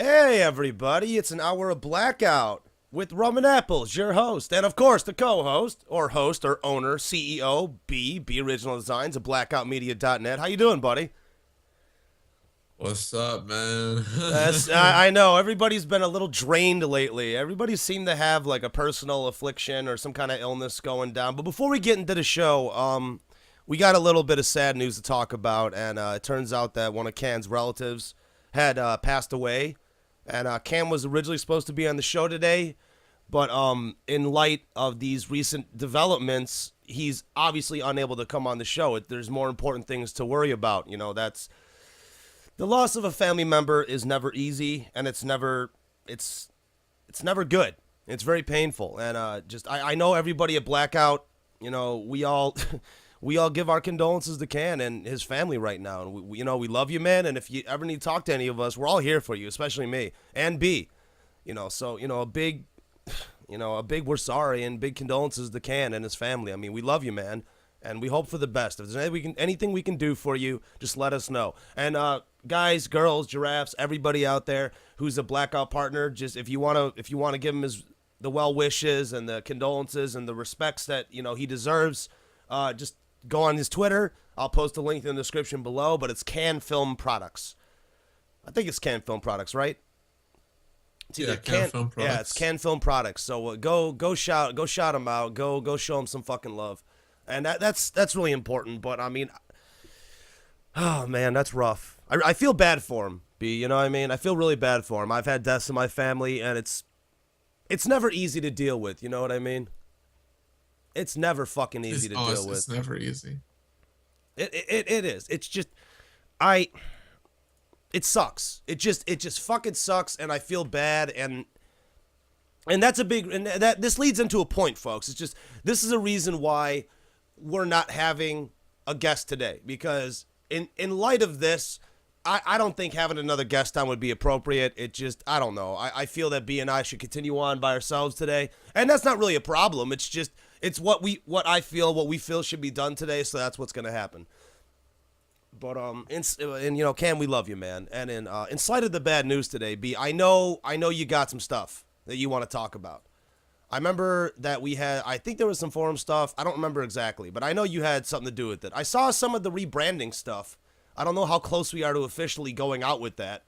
Hey everybody, it's an hour of Blackout with Rumandapples, your host, and of course the co-host, or host, or owner, CEO, B Original Designs of blackoutmedia.net. How you doing, buddy? What's up, man? I know, everybody's been a little drained lately. Everybody seemed to have like a personal affliction or some kind of illness going down. But before we get into the show, we got a little bit of sad news to talk about, and it turns out that one of Can's relatives had passed away. And Cam was originally supposed to be on the show today, but in light of these recent developments, he's obviously unable to come on the show. There's more important things to worry about. You know, that's the loss of a family member is never easy, and it's never good. It's very painful, and I know everybody at Blackout. You know, we all we all give our condolences to Can and his family right now. And we love you, man. And if you ever need to talk to any of us, we're all here for you, especially me and B. So a big, we're sorry and big condolences to Can and his family. I mean, we love you, man, and we hope for the best. If there's anything we can do for you, just let us know. And guys, girls, giraffes, everybody out there who's a Blackout partner, just if you wanna give him the well wishes and the condolences and the respects that he deserves, just go on his Twitter. I'll post a link in the description below, but it's Can Film Products. I think it's Can Film Products, right? It's yeah, Can Film Products. Yeah, it's Can Film Products. So go shout him out. Go show him some fucking love, and that's really important. But I mean, oh man, that's rough. I feel bad for him, B. You know what I mean? I feel really bad for him. I've had deaths in my family, and it's never easy to deal with. You know what I mean? It's never fucking easy to deal with. It's never easy. It is. It's just it sucks. It just fucking sucks, and I feel bad, and that's a big, and that this leads into a point, folks. It's just, this is a reason why we're not having a guest today, because in light of this, I don't think having another guest on would be appropriate. It just, I don't know. I feel that B and I should continue on by ourselves today, and that's not really a problem. It's just, it's what we feel should be done today, so that's what's gonna happen. But Cam, we love you, man. And in spite of the bad news today, B, I know you got some stuff that you want to talk about. I remember that I think there was some forum stuff. I don't remember exactly, but I know you had something to do with it. I saw some of the rebranding stuff. I don't know how close we are to officially going out with that.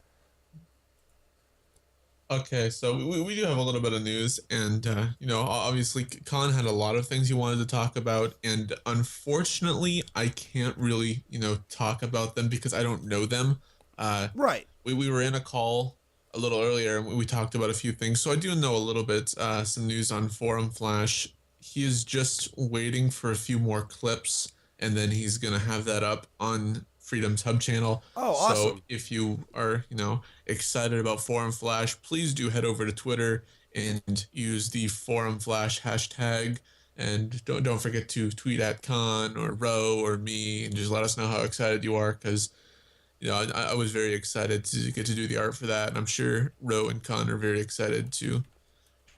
Okay, so we do have a little bit of news, and obviously Khan had a lot of things he wanted to talk about, and unfortunately, I can't really talk about them because I don't know them. Right. We were in a call a little earlier, and we talked about a few things, so I do know a little bit. Some news on Forum Flash. He is just waiting for a few more clips, and then he's gonna have that up on Freedom's hub channel. Oh, awesome. So if you are, excited about Forum Flash, please do head over to Twitter and use the Forum Flash hashtag. And don't forget to tweet at Khan or Ro or me and just let us know how excited you are, because I was very excited to get to do the art for that, and I'm sure Ro and Khan are very excited to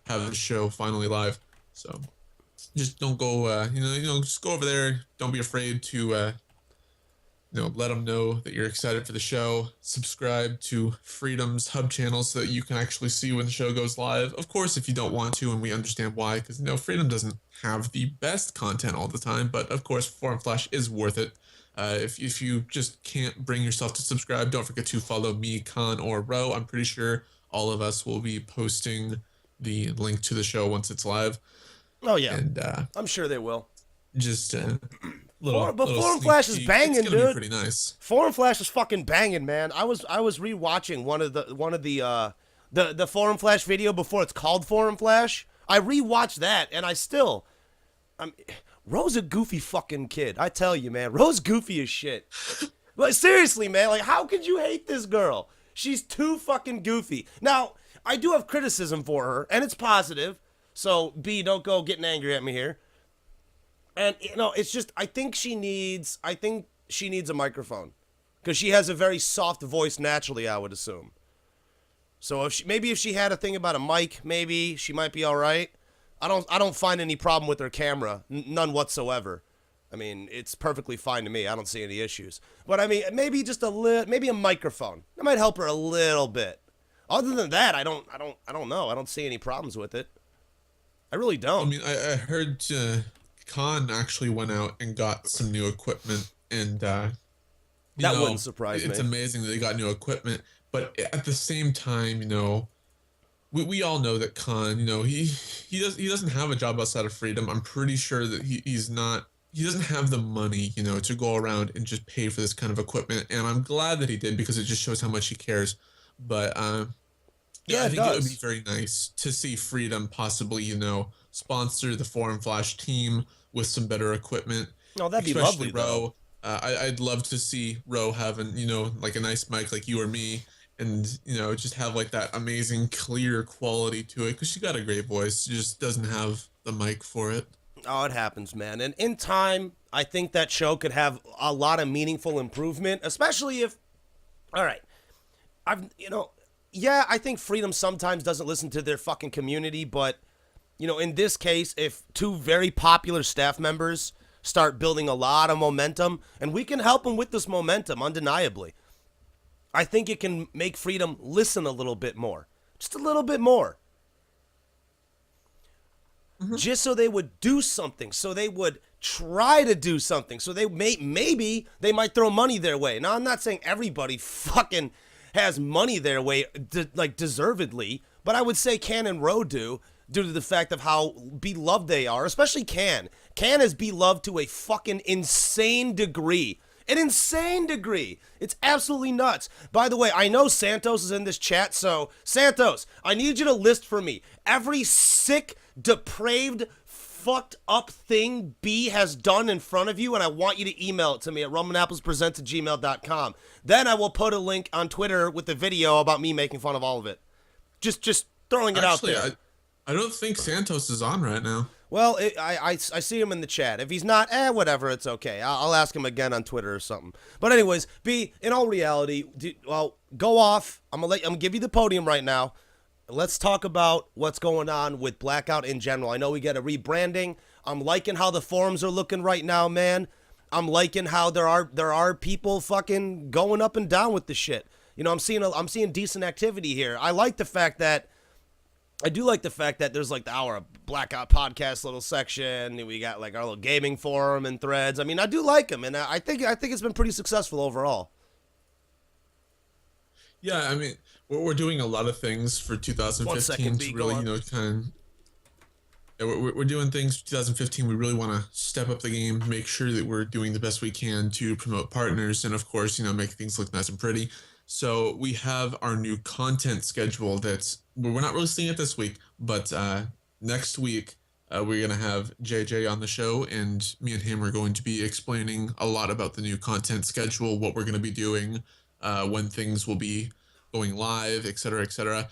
have the show finally live. So just don't go, just go over there. Don't be afraid to let them know that you're excited for the show. Subscribe to Freedom's hub channel so that you can actually see when the show goes live. Of course, if you don't want to, and we understand why, because Freedom doesn't have the best content all the time, but of course, Forum Flash is worth it. If you just can't bring yourself to subscribe, don't forget to follow me, Khan, or Ro. I'm pretty sure all of us will be posting the link to the show once it's live. Oh yeah, and I'm sure they will. Just Forum Flash is banging, it's dude. Be pretty nice. Forum Flash is fucking banging, man. I was rewatching one of the Forum Flash video before it's called Forum Flash. I rewatched that, and Ro's a goofy fucking kid. I tell you, man, Ro's goofy as shit. Like, seriously, man, like, how could you hate this girl? She's too fucking goofy. Now, I do have criticism for her, and it's positive. So B, don't go getting angry at me here. And it's just, I think she needs a microphone, because she has a very soft voice naturally, I would assume. So if she had a thing about a mic, maybe she might be all right. I don't find any problem with her camera, none whatsoever. I mean, it's perfectly fine to me. I don't see any issues. But I mean, maybe just maybe a microphone. That might help her a little bit. Other than that, I don't know. I don't see any problems with it. I really I don't. mean, I heard Khan actually went out and got some new equipment, and you That wouldn't know, surprise it's me. amazing that they got new equipment. But at the same time, you know, we all know that Khan, you know, he doesn't have a job outside of Freedom. I'm pretty sure that he's not he doesn't have the money, you know, to go around and just pay for this kind of equipment. And I'm glad that he did because it just shows how much he cares. But yeah, Yeah, I it think it would be does. very nice to see Freedom possibly, you know, sponsor the Forum Flash team with some better equipment, Oh, that'd be especially lovely, though. Ro. I'd love to see Ro having, you know, like a nice mic like you or me, and you know, just have like that amazing clear quality to it because she got a great voice. She just doesn't have the mic for it. Oh, it happens, man. And in time, I think that show could have a lot of meaningful improvement, especially if. All right, yeah, I think Freedom sometimes doesn't listen to their fucking community, but in this case, if two very popular staff members start building a lot of momentum, and we can help them with this momentum, undeniably, I think it can make Freedom listen a little bit more, just a little bit more, Mm-hmm. just so they would do something, so they would try to do something, so maybe they might throw money their way. Now, I'm not saying everybody fucking has money their way, like deservedly, but I would say Can and Ro do, due to the fact of how beloved they are, especially Can. Can is beloved to a fucking insane degree. An insane degree. It's absolutely nuts. By the way, I know Santos is in this chat, so Santos, I need you to list for me every sick, depraved, fucked up thing B has done in front of you, and I want you to email it to me at rumanapplespresent@gmail.com. Then I will put a link on Twitter with the video about me making fun of all of it. Just throwing it out Actually, there. I don't think Santos is on right now. Well, I see him in the chat. If he's not, whatever, it's okay. I'll ask him again on Twitter or something. But anyways, B, in all reality, go off. I'm gonna give you the podium right now. Let's talk about what's going on with Blackout in general. I know we get a rebranding. I'm liking how the forums are looking right now, man. I'm liking how there are people fucking going up and down with the shit. I'm seeing decent activity here. I do like the fact that there's like our Blackout podcast little section. We got like our little gaming forum and threads. I mean, I do like them, and I think it's been pretty successful overall. Yeah, I mean, we're doing a lot of things for 1 second, 2015 B, to go really, on. kind of. Yeah, we're doing things for 2015. We really want to step up the game, make sure that we're doing the best we can to promote partners, and of course, make things look nice and pretty. So we have our new content schedule we're not really seeing it this week, but next week we're gonna have JJ on the show, and me and him are going to be explaining a lot about the new content schedule, what we're gonna be doing, when things will be going live, etc., etc.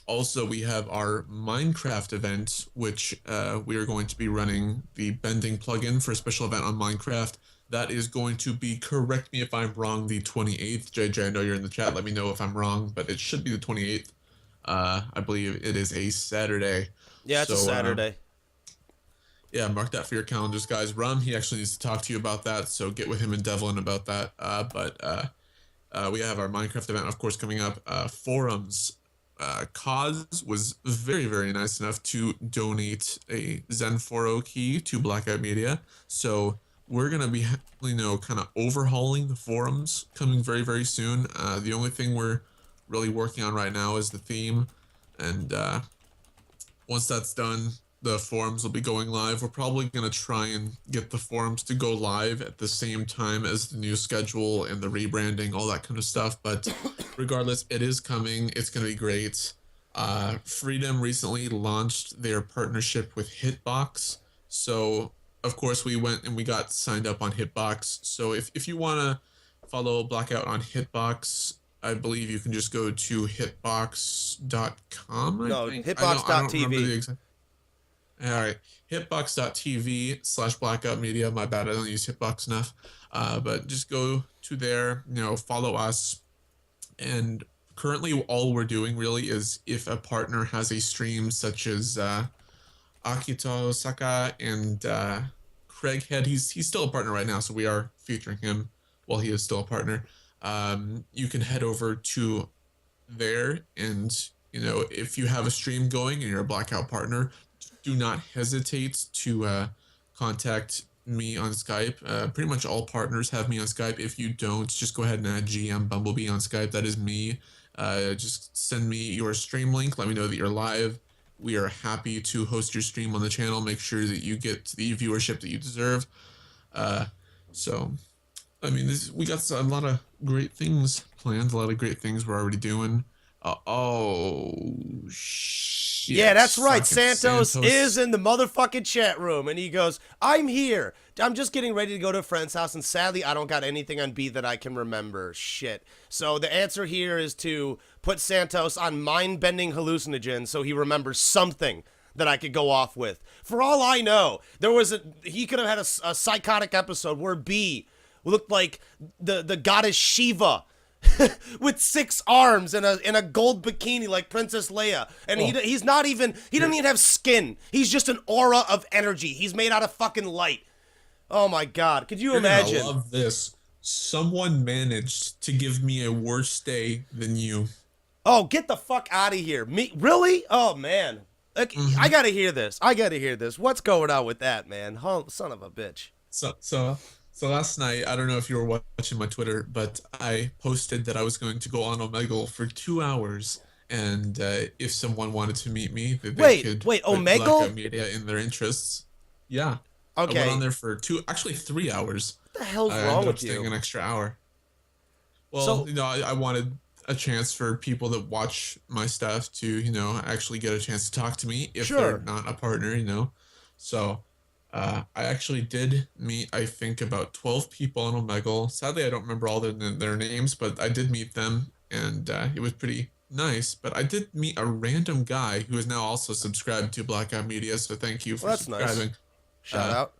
Also, we have our Minecraft event, which we are going to be running the bending plugin for a special event on Minecraft. That is going to be, correct me if I'm wrong, the 28th. JJ, I know you're in the chat. Let me know if I'm wrong, but it should be the 28th. I believe it is a Saturday. Yeah, it's a So, Saturday. yeah, mark that for your calendars, guys. Rum, he actually needs to talk to you about that, so get with him and Devlin about that. But we have our Minecraft event, of course, coming up. Forums. Cause was very, very nice enough to donate a Zen 4.0 key to Blackout Media. So we're going to be, kind of overhauling the forums coming very, very soon. The only thing we're really working on right now is the theme. And once that's done, the forums will be going live. We're probably going to try and get the forums to go live at the same time as the new schedule and the rebranding, all that kind of stuff. But regardless, it is coming. It's going to be great. Freedom recently launched their partnership with Hitbox. So, of course, we went and we got signed up on Hitbox. So if you want to follow Blackout on Hitbox, I believe you can just go to hitbox.com, No, I think. I don't remember the hitbox.tv. exact. All right, hitbox.tv/blackout media. My bad, I don't use Hitbox enough. But just go to there, follow us. And currently, all we're doing really is if a partner has a stream such as Akito Saka and Craig Head, he's still a partner right now, so we are featuring him while he is still a partner. You can head over to there. And, if you have a stream going and you're a Blackout partner, do not hesitate to contact me on Skype. Pretty much all partners have me on Skype. If you don't, just go ahead and add GM Bumblebee on Skype. That is me. Just send me your stream link. Let me know that you're live. We are happy to host your stream on the channel. Make sure that you get the viewership that you deserve. So, I mean, we got a lot of great things planned. A lot of great things we're already doing. Oh, shit. Yeah, that's right. Fucking Santos is in the motherfucking chat room, and he goes, I'm here. I'm just getting ready to go to a friend's house, and sadly, I don't got anything on B that I can remember. Shit. So the answer here is to put Santos on mind-bending hallucinogens so he remembers something that I could go off with. For all I know, he could have had a psychotic episode where B looked like the goddess Shiva with 6 arms and a gold bikini like Princess Leia, and he doesn't even have skin. He's just an aura of energy. He's made out of fucking light. Oh my god, could you imagine? I love this. Someone managed to give me a worse day than you. Oh, get the fuck out of here. Me? Really? Oh man. I gotta hear this. What's going on with that, man? Oh, son of a bitch. So last night, I don't know if you were watching my Twitter, but I posted that I was going to go on Omegle for 2 hours, and if someone wanted to meet me, that they could wait, put Omegle? Blackout Media in their interests. Yeah. Okay. I went on there for 3 hours. What the hell's I wrong ended up with you? staying an extra hour. Well, So- I wanted a chance for people that watch my stuff to, actually get a chance to talk to me if Sure. they're not a partner. So I actually did meet, I think, about 12 people on Omegle. Sadly, I don't remember all their names, but I did meet them, and it was pretty nice. But I did meet a random guy who is now also subscribed to Blackout Media, so thank you for Well, that's subscribing. nice. Shout out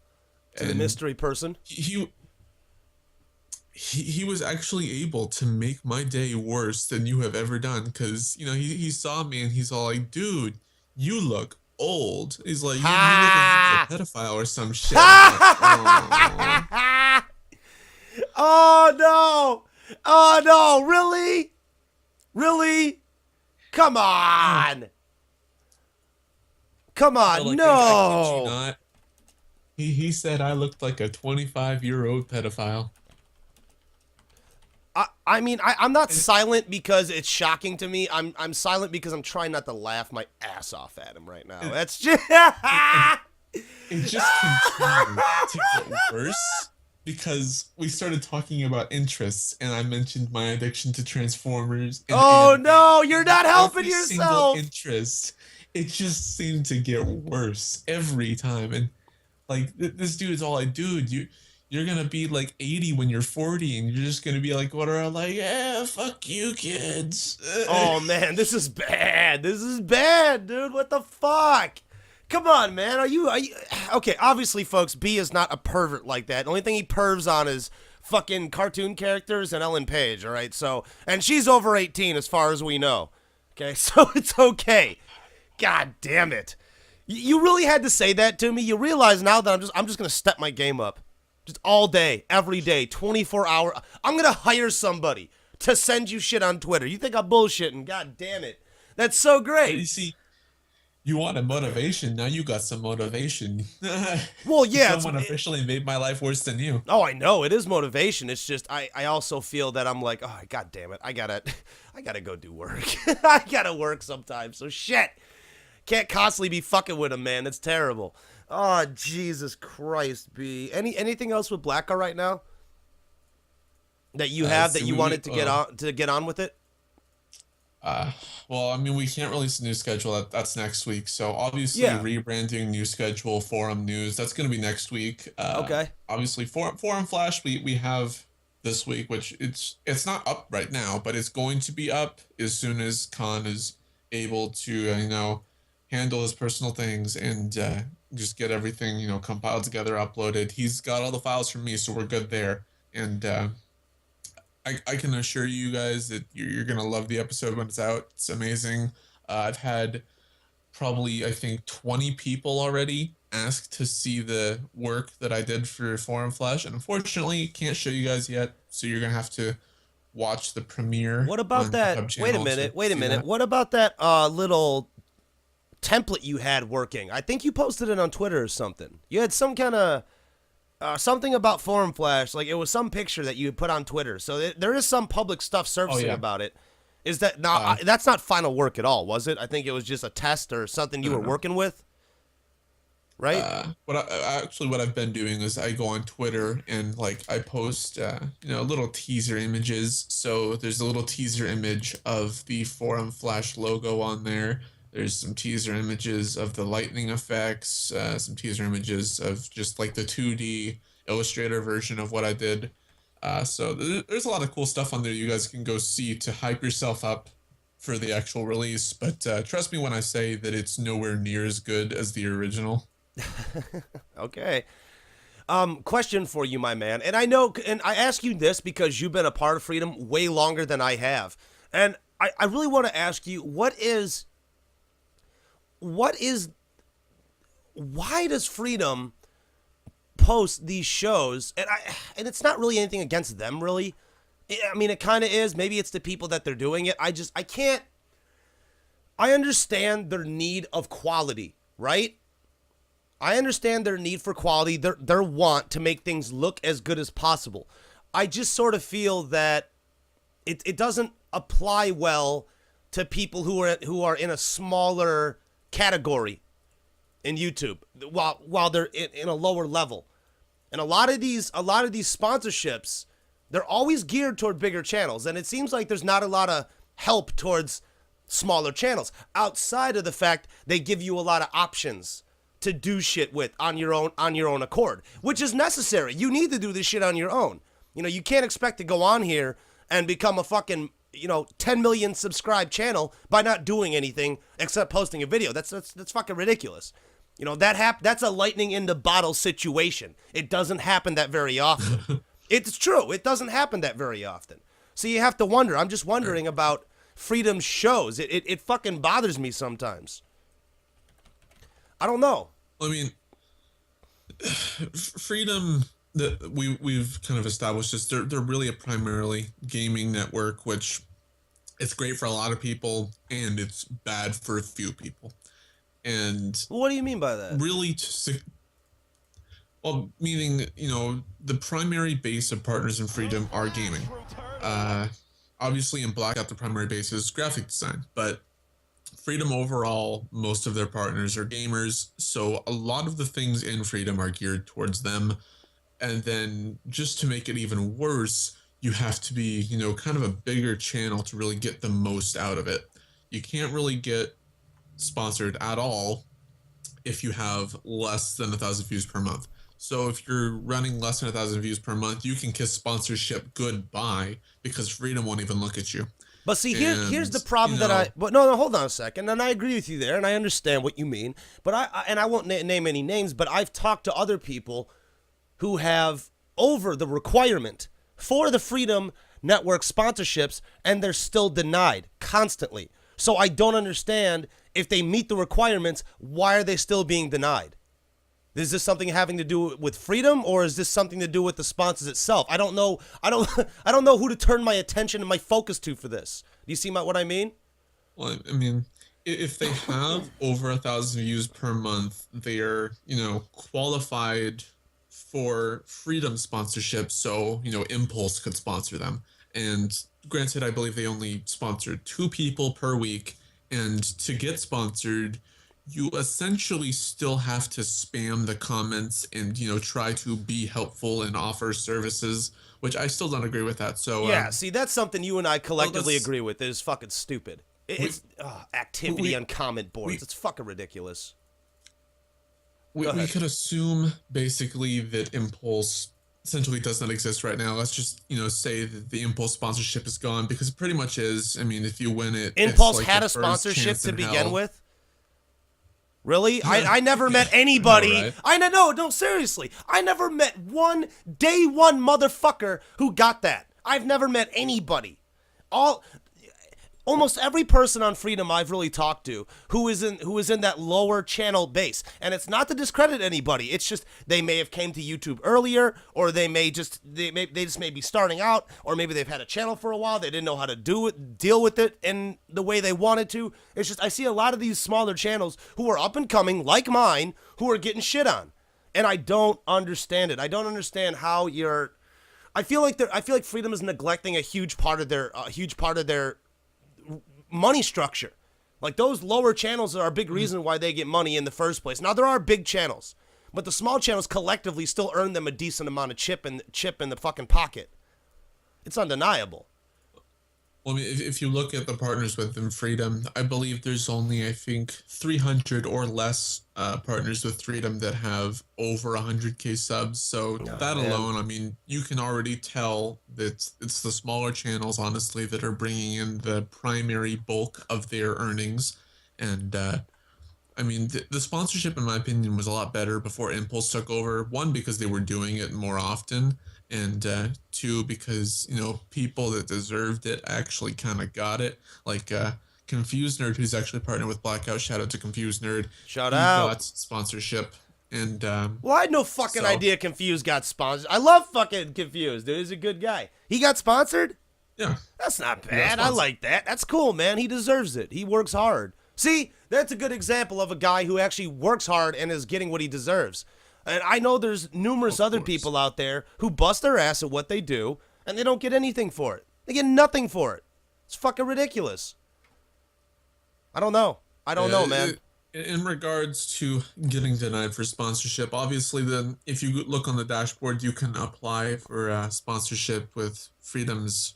to the mystery person. He was actually able to make my day worse than you have ever done, because he saw me and he's all like, dude, you look old. He's like, you look like a pedophile or some shit. Like, Oh no! Oh no! Really? Come on! Come on! I kid you No! not. He said I looked like a 25-year-old pedophile. I'm not silent because it's shocking to me. I'm silent because I'm trying not to laugh my ass off at him right now. That's just It just continued to get worse because we started talking about interests, and I mentioned my addiction to Transformers. And Oh anime. no, you're not helping Every yourself. Single interest. It just seemed to get worse every time, and like this dude is all like, dude, you're gonna be like 80 when you're 40, and you're just gonna be like, what are like, yeah, fuck you, kids. Oh man, this is bad. This is bad, dude. What the fuck? Come on, man. Are you okay? Obviously, folks, B is not a pervert like that. The only thing he pervs on is fucking cartoon characters and Ellen Page. All right, so and she's over 18 as far as we know. Okay, so it's okay. God damn it. You really had to say that to me. You realize now that I'm just gonna step my game up, just all day, every day, 24 hour. I'm gonna hire somebody to send you shit on Twitter. You think I'm bullshitting? God damn it. That's so great. You see, you wanted motivation. Now you got some motivation. Well, yeah. Someone officially made my life worse than you. Oh, I know. It is motivation. It's just I also feel that I'm like, oh, God damn it. I gotta go do work. I gotta work sometimes. So shit. Can't constantly be fucking with him, man. That's terrible. Oh, Jesus Christ, B. Anything else with Blackout right now that you have that you wanted to get on with it? Well, I mean, we can't release a new schedule. That's next week. So obviously, rebranding, new schedule, forum news. That's going to be next week. Okay. Obviously, forum flash we have this week, which it's not up right now, but it's going to be up as soon as Khan is able to handle his personal things and just get everything compiled together, uploaded. He's got all the files from me, so we're good there. And I can assure you guys that you're gonna love the episode when it's out. It's amazing. I've had probably, I think, 20 people already ask to see the work that I did for Forum Flash, and unfortunately can't show you guys yet, so you're gonna have to watch the premiere What about on the that? hub channel to Wait a see minute. that. What about that little template you had working? I think you posted it on Twitter or something. You had some kind of something about Forum Flash. Like it was some picture that you had put on Twitter. So there is some public stuff Oh surfacing yeah. about it. Is that not? That's not final work at all, was it? I think it was just a test or something you were working with. Right? What I've been doing is I go on Twitter and like I post little teaser images. So there's a little teaser image of the Forum Flash logo on there. There's some teaser images of the lightning effects, some teaser images of just like the 2D Illustrator version of what I did. There's a lot of cool stuff on there you guys can go see to hype yourself up for the actual release. But trust me when I say that it's nowhere near as good as the original. Okay. Question for you, my man. And I know, and I ask you this because you've been a part of Freedom way longer than I have. And I really want to ask you, why does Freedom post these shows? And it's not really anything against them, really. I mean, it kind of is. Maybe it's the people that they're doing it. I understand their need of quality, right? I understand their need for quality, their want to make things look as good as possible. I just sort of feel that it doesn't apply well to people who are in a smaller category in YouTube while they're in a lower level. And a lot of these sponsorships, they're always geared toward bigger channels, and it seems like there's not a lot of help towards smaller channels outside of the fact they give you a lot of options to do shit with on your own accord, which is necessary. You need to do this shit on your own. You know, you can't expect to go on here and become a fucking 10 million subscribed channel by not doing anything except posting a video. That's fucking ridiculous. That's a lightning in the bottle situation. It doesn't happen that very often. It's true. It doesn't happen that very often. So you have to wonder. I'm just wondering about Freedom's shows. It fucking bothers me sometimes. I don't know. I mean, Freedom that we've kind of established is they're really a primarily gaming network, which it's great for a lot of people and it's bad for a few people. And what do you mean by that? Really, meaning the primary base of partners in Freedom are gaming. Obviously, in Blackout, the primary base is graphic design, but Freedom overall, most of their partners are gamers, so a lot of the things in Freedom are geared towards them. And then just to make it even worse, you have to be, kind of a bigger channel to really get the most out of it. You can't really get sponsored at all if you have less than 1,000 views per month. So if you're running less than 1,000 views per month, you can kiss sponsorship goodbye because Freedom won't even look at you. But see, here's the problem But no, hold on a second. And I agree with you there, and I understand what you mean. But I won't name any names, but I've talked to other people who have over the requirement for the Freedom Network sponsorships, and they're still denied constantly. So I don't understand, if they meet the requirements, why are they still being denied? Is this something having to do with Freedom, or is this something to do with the sponsors itself? I don't know. I don't know who to turn my attention and my focus to for this. Do you see what I mean? Well, I mean, if they have over 1,000 views per month, they're qualified for Freedom sponsorship. So Impulse could sponsor them. And granted, I believe they only sponsor 2 people per week. And to get sponsored, you essentially still have to spam the comments and try to be helpful and offer services, which I still don't agree with that. So yeah, see, that's something you and I collectively agree with. It is fucking stupid. It's activity on comment boards. It's fucking ridiculous. We could assume basically that Impulse essentially does not exist right now. Let's just say that the Impulse sponsorship is gone, because it pretty much is. I mean, if you win it, Impulse like had a sponsorship to begin hell. with. Really? I never met anybody. No, No, seriously. I never met one day one motherfucker who got that. I've never met anybody. almost every person on Freedom I've really talked to who is in that lower channel base, and it's not to discredit anybody. It's just they may have came to YouTube earlier, or they just may be starting out, or maybe they've had a channel for a while. They didn't know how to deal with it in the way they wanted to. It's just I see a lot of these smaller channels who are up and coming, like mine, who are getting shit on, and I don't understand it. I don't understand how you're. I feel like Freedom is neglecting a huge part of their money structure. Like, those lower channels are a big reason why they get money in the first place. Now, there are big channels, but the small channels collectively still earn them a decent amount of chip in the fucking pocket. It's undeniable. Well, I mean, if you look at the partners within Freedom, I believe there's only, I think, 300 or less partners with Freedom that have over 100K subs. So that man. alone, I mean, you can already tell that it's the smaller channels, honestly, that are bringing in the primary bulk of their earnings. And I mean, the sponsorship, in my opinion, was a lot better before Impulse took over. One, because they were doing it more often, and two, because, you know, people that deserved it actually kind of got it. Like Confused Nerd, who's actually partnered with Blackout. Shout out to Confused Nerd. Shout He out. got sponsorship, and Well, I had no fucking idea Confused got sponsored. I love fucking Confused, dude. He's a good guy. He got sponsored? yeah, That's not bad. I like that. That's cool, man. He deserves it. He works hard. See, that's a good example of a guy who actually works hard and is getting what he deserves. And I know there's numerous other people out there who bust their ass at what they do, and they don't get anything for it. They get nothing for it. It's fucking ridiculous. I don't know. I don't know, man. In regards to getting denied for sponsorship, obviously, then if you look on the dashboard, you can apply for sponsorship with Freedom's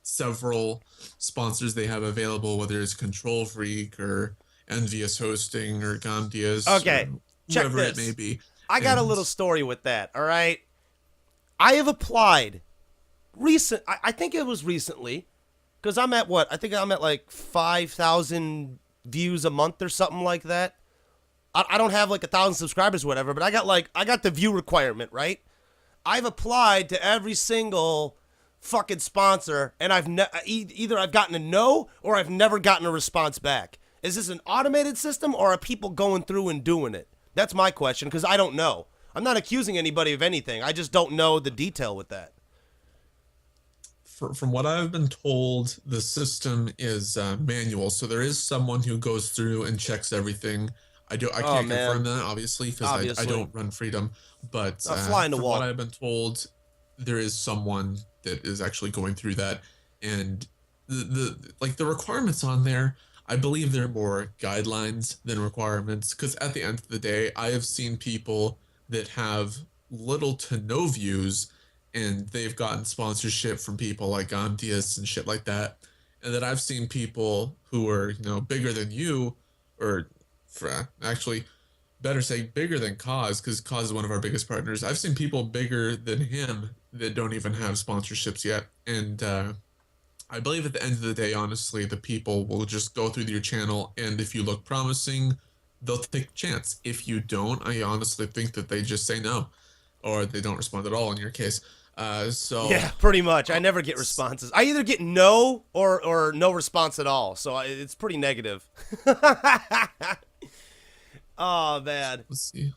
several sponsors they have available, whether it's Control Freak or Envious Hosting or Gamdias. Okay, check whatever this. it may be. I got a little story with that, all right? I have applied I think it was recently, because I'm at what? I think I'm at like 5,000 views a month or something like that. I don't have like 1,000 subscribers or whatever, but I got the view requirement, right? I've applied to every single fucking sponsor, and either I've gotten a no or I've never gotten a response back. Is this an automated system, or are people going through and doing it? That's my question, because I don't know. I'm not accusing anybody of anything. I just don't know the detail with that. From what I've been told, the system is manual, so there is someone who goes through and checks everything. I can't confirm that, obviously, because I don't run Freedom, but fly in the from wall. what I've been told, there is someone that is actually going through that, and the requirements on there, I believe they're more guidelines than requirements, because at the end of the day, I have seen people that have little to no views, and they've gotten sponsorship from people like Gamdias and shit like that. And then I've seen people who are, you know, bigger than you, or actually better say bigger than Cause, because Cause is one of our biggest partners. I've seen people bigger than him that don't even have sponsorships yet. And I believe at the end of the day, honestly, the people will just go through your channel, and if you look promising, they'll take a chance. If you don't, I honestly think that they just say no, or they don't respond at all in your case. Yeah, pretty much. I never get responses. I either get no or no response at all. So it's pretty negative. Oh, man. Let's see.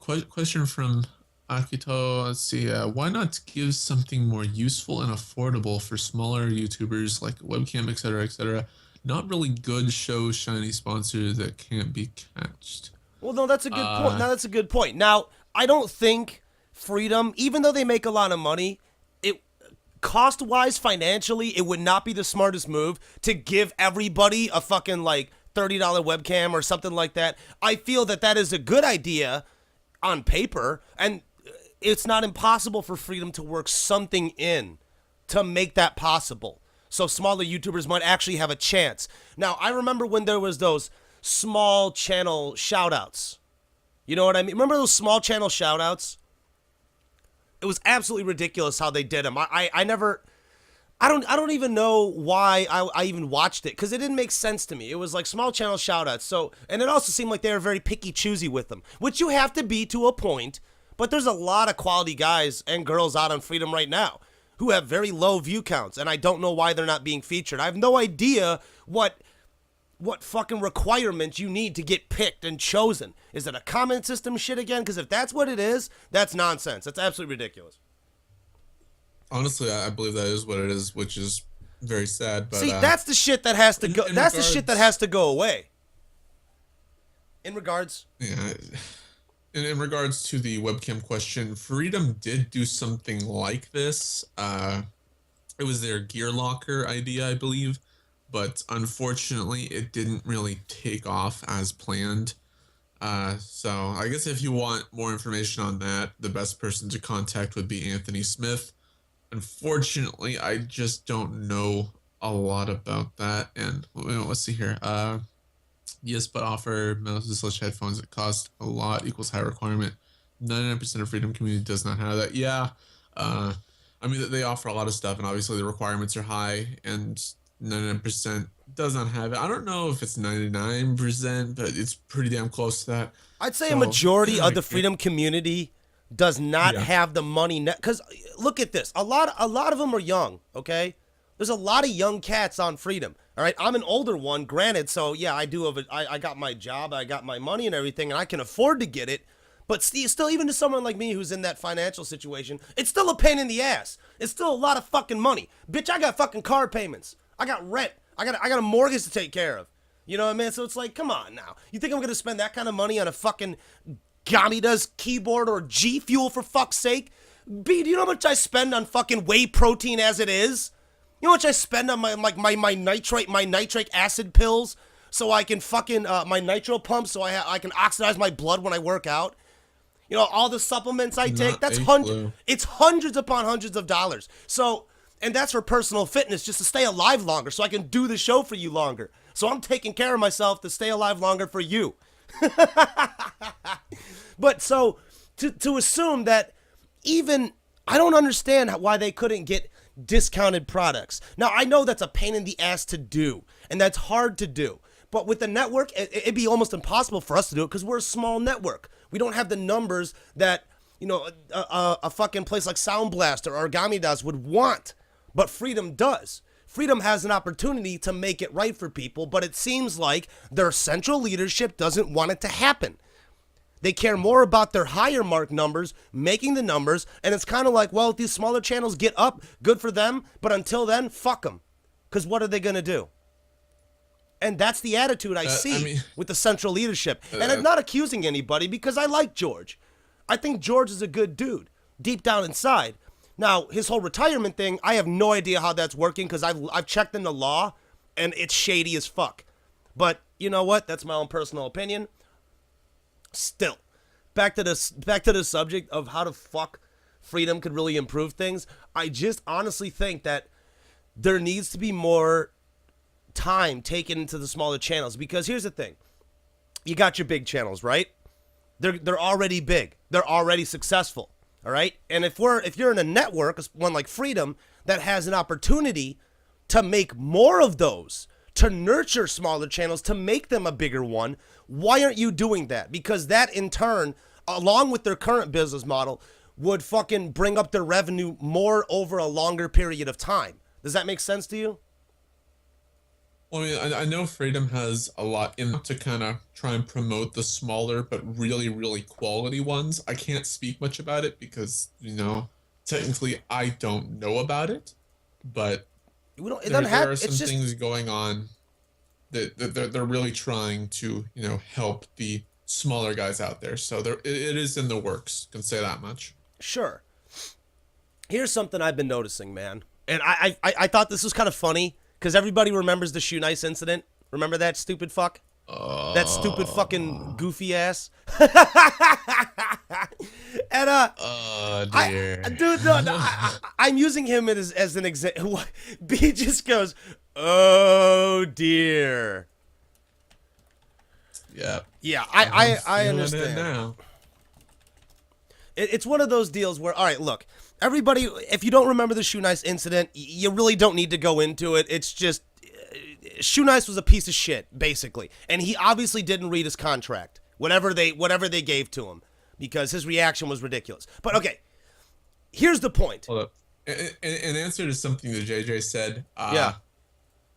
Question from Akito. Let's see. Why not give something more useful and affordable for smaller YouTubers like webcam, etc., etc.? Not really good show shiny sponsor that can't be catched. Well, no, that's a good point. Now, that's a good point. Now, I don't think Freedom, even though they make a lot of money, it cost-wise, financially, it would not be the smartest move to give everybody a fucking like $30 webcam or something like that. I feel that that is a good idea on paper, and it's not impossible for Freedom to work something in to make that possible. So smaller YouTubers might actually have a chance. Now, I remember when there was those small channel shoutouts. You know what I mean? Remember those small channel shoutouts? It was absolutely ridiculous how they did them. I don't even know why I even watched it, because it didn't make sense to me. It was like small channel shoutouts. So, and it also seemed like they were very picky choosy with them, which you have to be to a point. But there's a lot of quality guys and girls out on Freedom right now. who have very low view counts, and I don't know why they're not being featured. I have no idea what fucking requirements you need to get picked and chosen. Is it a comment system shit again? Because if that's what it is, that's nonsense. That's absolutely ridiculous. Honestly, I believe that is what it is, which is very sad. But see, that's the shit that has to go. That's the shit that has to go away. In regards, yeah, in regards to the webcam question, Freedom did do something like this. It was their gear locker idea, I believe, but unfortunately, it didn't really take off as planned. So I guess if you want more information on that, the best person to contact would be Anthony Smith. Unfortunately, I just don't know a lot about that. And let's see here. Yes, but offer mouse/headphones that cost a lot equals high requirement. 99% of Freedom community does not have that. Yeah. I mean, they offer a lot of stuff, and obviously the requirements are high, and 99% does not have it. I don't know if it's 99%, but it's pretty damn close to that. I'd say a majority of the Freedom community does not have the money. Because look at this. A lot of them are young, okay? There's a lot of young cats on Freedom. All right, I'm an older one, granted. So yeah, I got my job, I got my money and everything, and I can afford to get it. But still, even to someone like me who's in that financial situation, it's still a pain in the ass. It's still a lot of fucking money, bitch. I got fucking car payments. I got rent. I got a mortgage to take care of. You know what I mean? So it's like, come on now. You think I'm gonna spend that kind of money on a fucking Gamida's keyboard or G Fuel for fuck's sake? B, do you know how much I spend on fucking whey protein as it is? You know how much I spend on my nitric acid pills so I can fucking my nitro pump so I can oxidize my blood when I work out. You know, all the supplements I take, that's it's hundreds upon hundreds of dollars. So, and that's for personal fitness, just to stay alive longer so I can do the show for you longer. So I'm taking care of myself to stay alive longer for you. But so to assume that even I don't understand why they couldn't get discounted products. Now, I know that's a pain in the ass to do, and that's hard to do. But with the network, it'd be almost impossible for us to do it because we're a small network. We don't have the numbers that, you know, a fucking place like Sound Blast or Origami would want. But Freedom does. Freedom has an opportunity to make it right for people, but it seems like their central leadership doesn't want it to happen. They care more about their higher mark numbers, making the numbers, and it's kind of like, well, if these smaller channels get up, good for them, but until then, fuck them. Because what are they going to do? And that's the attitude I see with the central leadership. And I'm not accusing anybody because I like George. I think George is a good dude, deep down inside. Now, his whole retirement thing, I have no idea how that's working because I've checked in the law, and it's shady as fuck. But you know what? That's my own personal opinion. Still, back to the subject of how the fuck Freedom could really improve things. I just honestly think that there needs to be more time taken into the smaller channels, because here's the thing. You got your big channels, right? They're already big. They're already successful. All right? And if you're in a network, one like Freedom, that has an opportunity to make more of those, to nurture smaller channels, to make them a bigger one, why aren't you doing that? Because that in turn, along with their current business model, would fucking bring up their revenue more over a longer period of time. Does that make sense to you? Well, I mean, I know Freedom has a lot in to kind of try and promote the smaller but really, really quality ones. I can't speak much about it because, you know, technically I don't know about it, but there are some things going on that they're really trying to, you know, help the smaller guys out there. So it is in the works, can say that much. Sure. Here's something I've been noticing, man. And I thought this was kind of funny because everybody remembers the Shoe Nice incident. Remember that stupid fuck? That stupid fucking goofy ass. And dear. I'm using him as an example. B just goes, oh dear. Yeah. Yeah, I understand. Now. It's one of those deals where, all right, look, everybody, if you don't remember the Shoe Nice incident, you really don't need to go into it. It's just, Shoe Nice was a piece of shit, basically. And he obviously didn't read his contract, whatever they gave to him, because his reaction was ridiculous. But okay, here's the point. Hold up. In answer to something that JJ said, Yeah.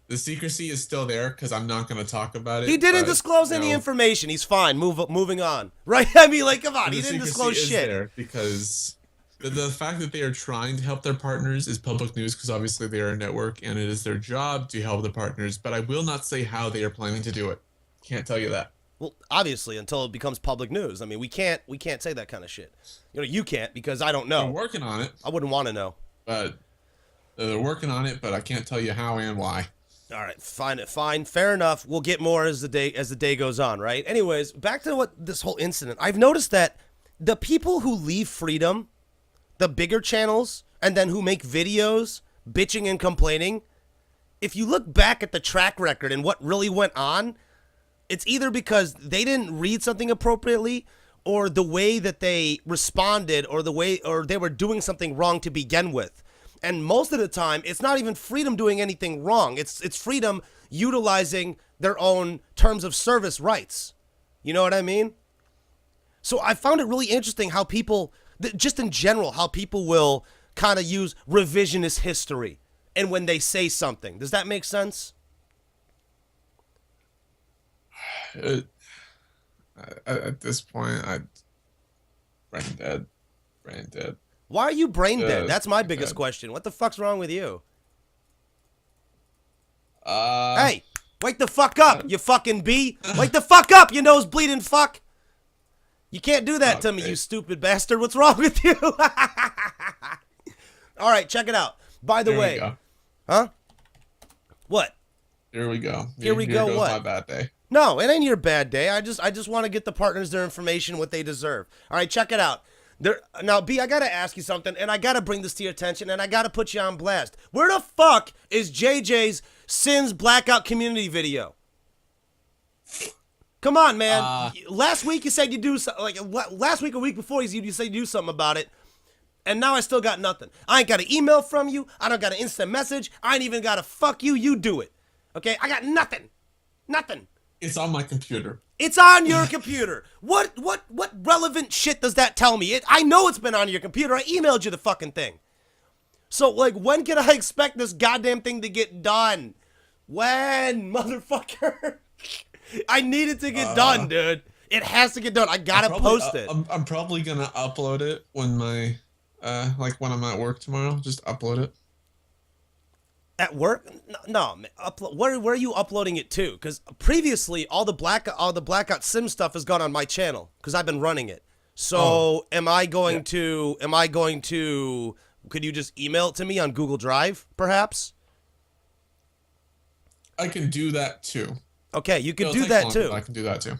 the secrecy is still there because I'm not going to talk about He it. didn't But disclose any information. He's fine. Moving on. Right? I mean, like, come on. the He didn't secrecy disclose is shit. there because the fact that they are trying to help their partners is public news because obviously they are a network and it is their job to help the partners. But I will not say how they are planning to do it. Can't tell you that. Well, obviously, until it becomes public news. I mean, we can't say that kind of shit. You can't because I don't know. They're working on it. I wouldn't want to know. But they're working on it, but I can't tell you how and why. All right, fine, fair enough. We'll get more as the day goes on, right? Anyways, back to what this whole incident. I've noticed that the people who leave Freedom, the bigger channels, and then who make videos bitching and complaining, if you look back at the track record and what really went on, it's either because they didn't read something appropriately or the way that they responded or they were doing something wrong to begin with. And most of the time, it's not even Freedom doing anything wrong. It's Freedom utilizing their own terms of service rights. You know what I mean? So I found it really interesting how people, just in general, how people will kind of use revisionist history and when they say something. Does that make sense? At this point, brain dead. Why are you brain dead? That's my biggest dead. question. What the fuck's wrong with you? Uh, Hey, wake the fuck up, you fucking bee. Wake the fuck up, you nose bleeding fuck. You can't do that to me, you stupid bastard. What's wrong with you? All right, check it out. By the way, huh? What? Here we go. Here we go. Goes What? My bad day. No, it ain't your bad day. I just want to get the partners their information, what they deserve. All right, check it out. Now, B, I got to ask you something, and I got to bring this to your attention, and I got to put you on blast. Where the fuck is JJ's Sims Blackout Community video? Come on, man. Last week you said you do something, like last week or week before you said you do something about it, and now I still got nothing. I ain't got an email from you. I don't got an instant message. I ain't even got a fuck you. You do it. Okay? I got nothing. Nothing. It's on my computer. It's on your computer. What relevant shit does that tell me? I know it's been on your computer. I emailed you the fucking thing. So, like, when can I expect this goddamn thing to get done? When, motherfucker? I need it to get done, dude. It has to get done. I gotta post it. I'm probably gonna upload it when when I'm at work tomorrow. Just upload it. At work? No, man. Where are you uploading it to? Because previously, all the Blackout Sim stuff has gone on my channel because I've been running it. So, am I going to? Could you just email it to me on Google Drive, perhaps? I can do that too. Okay, you could do that too. I can do that too.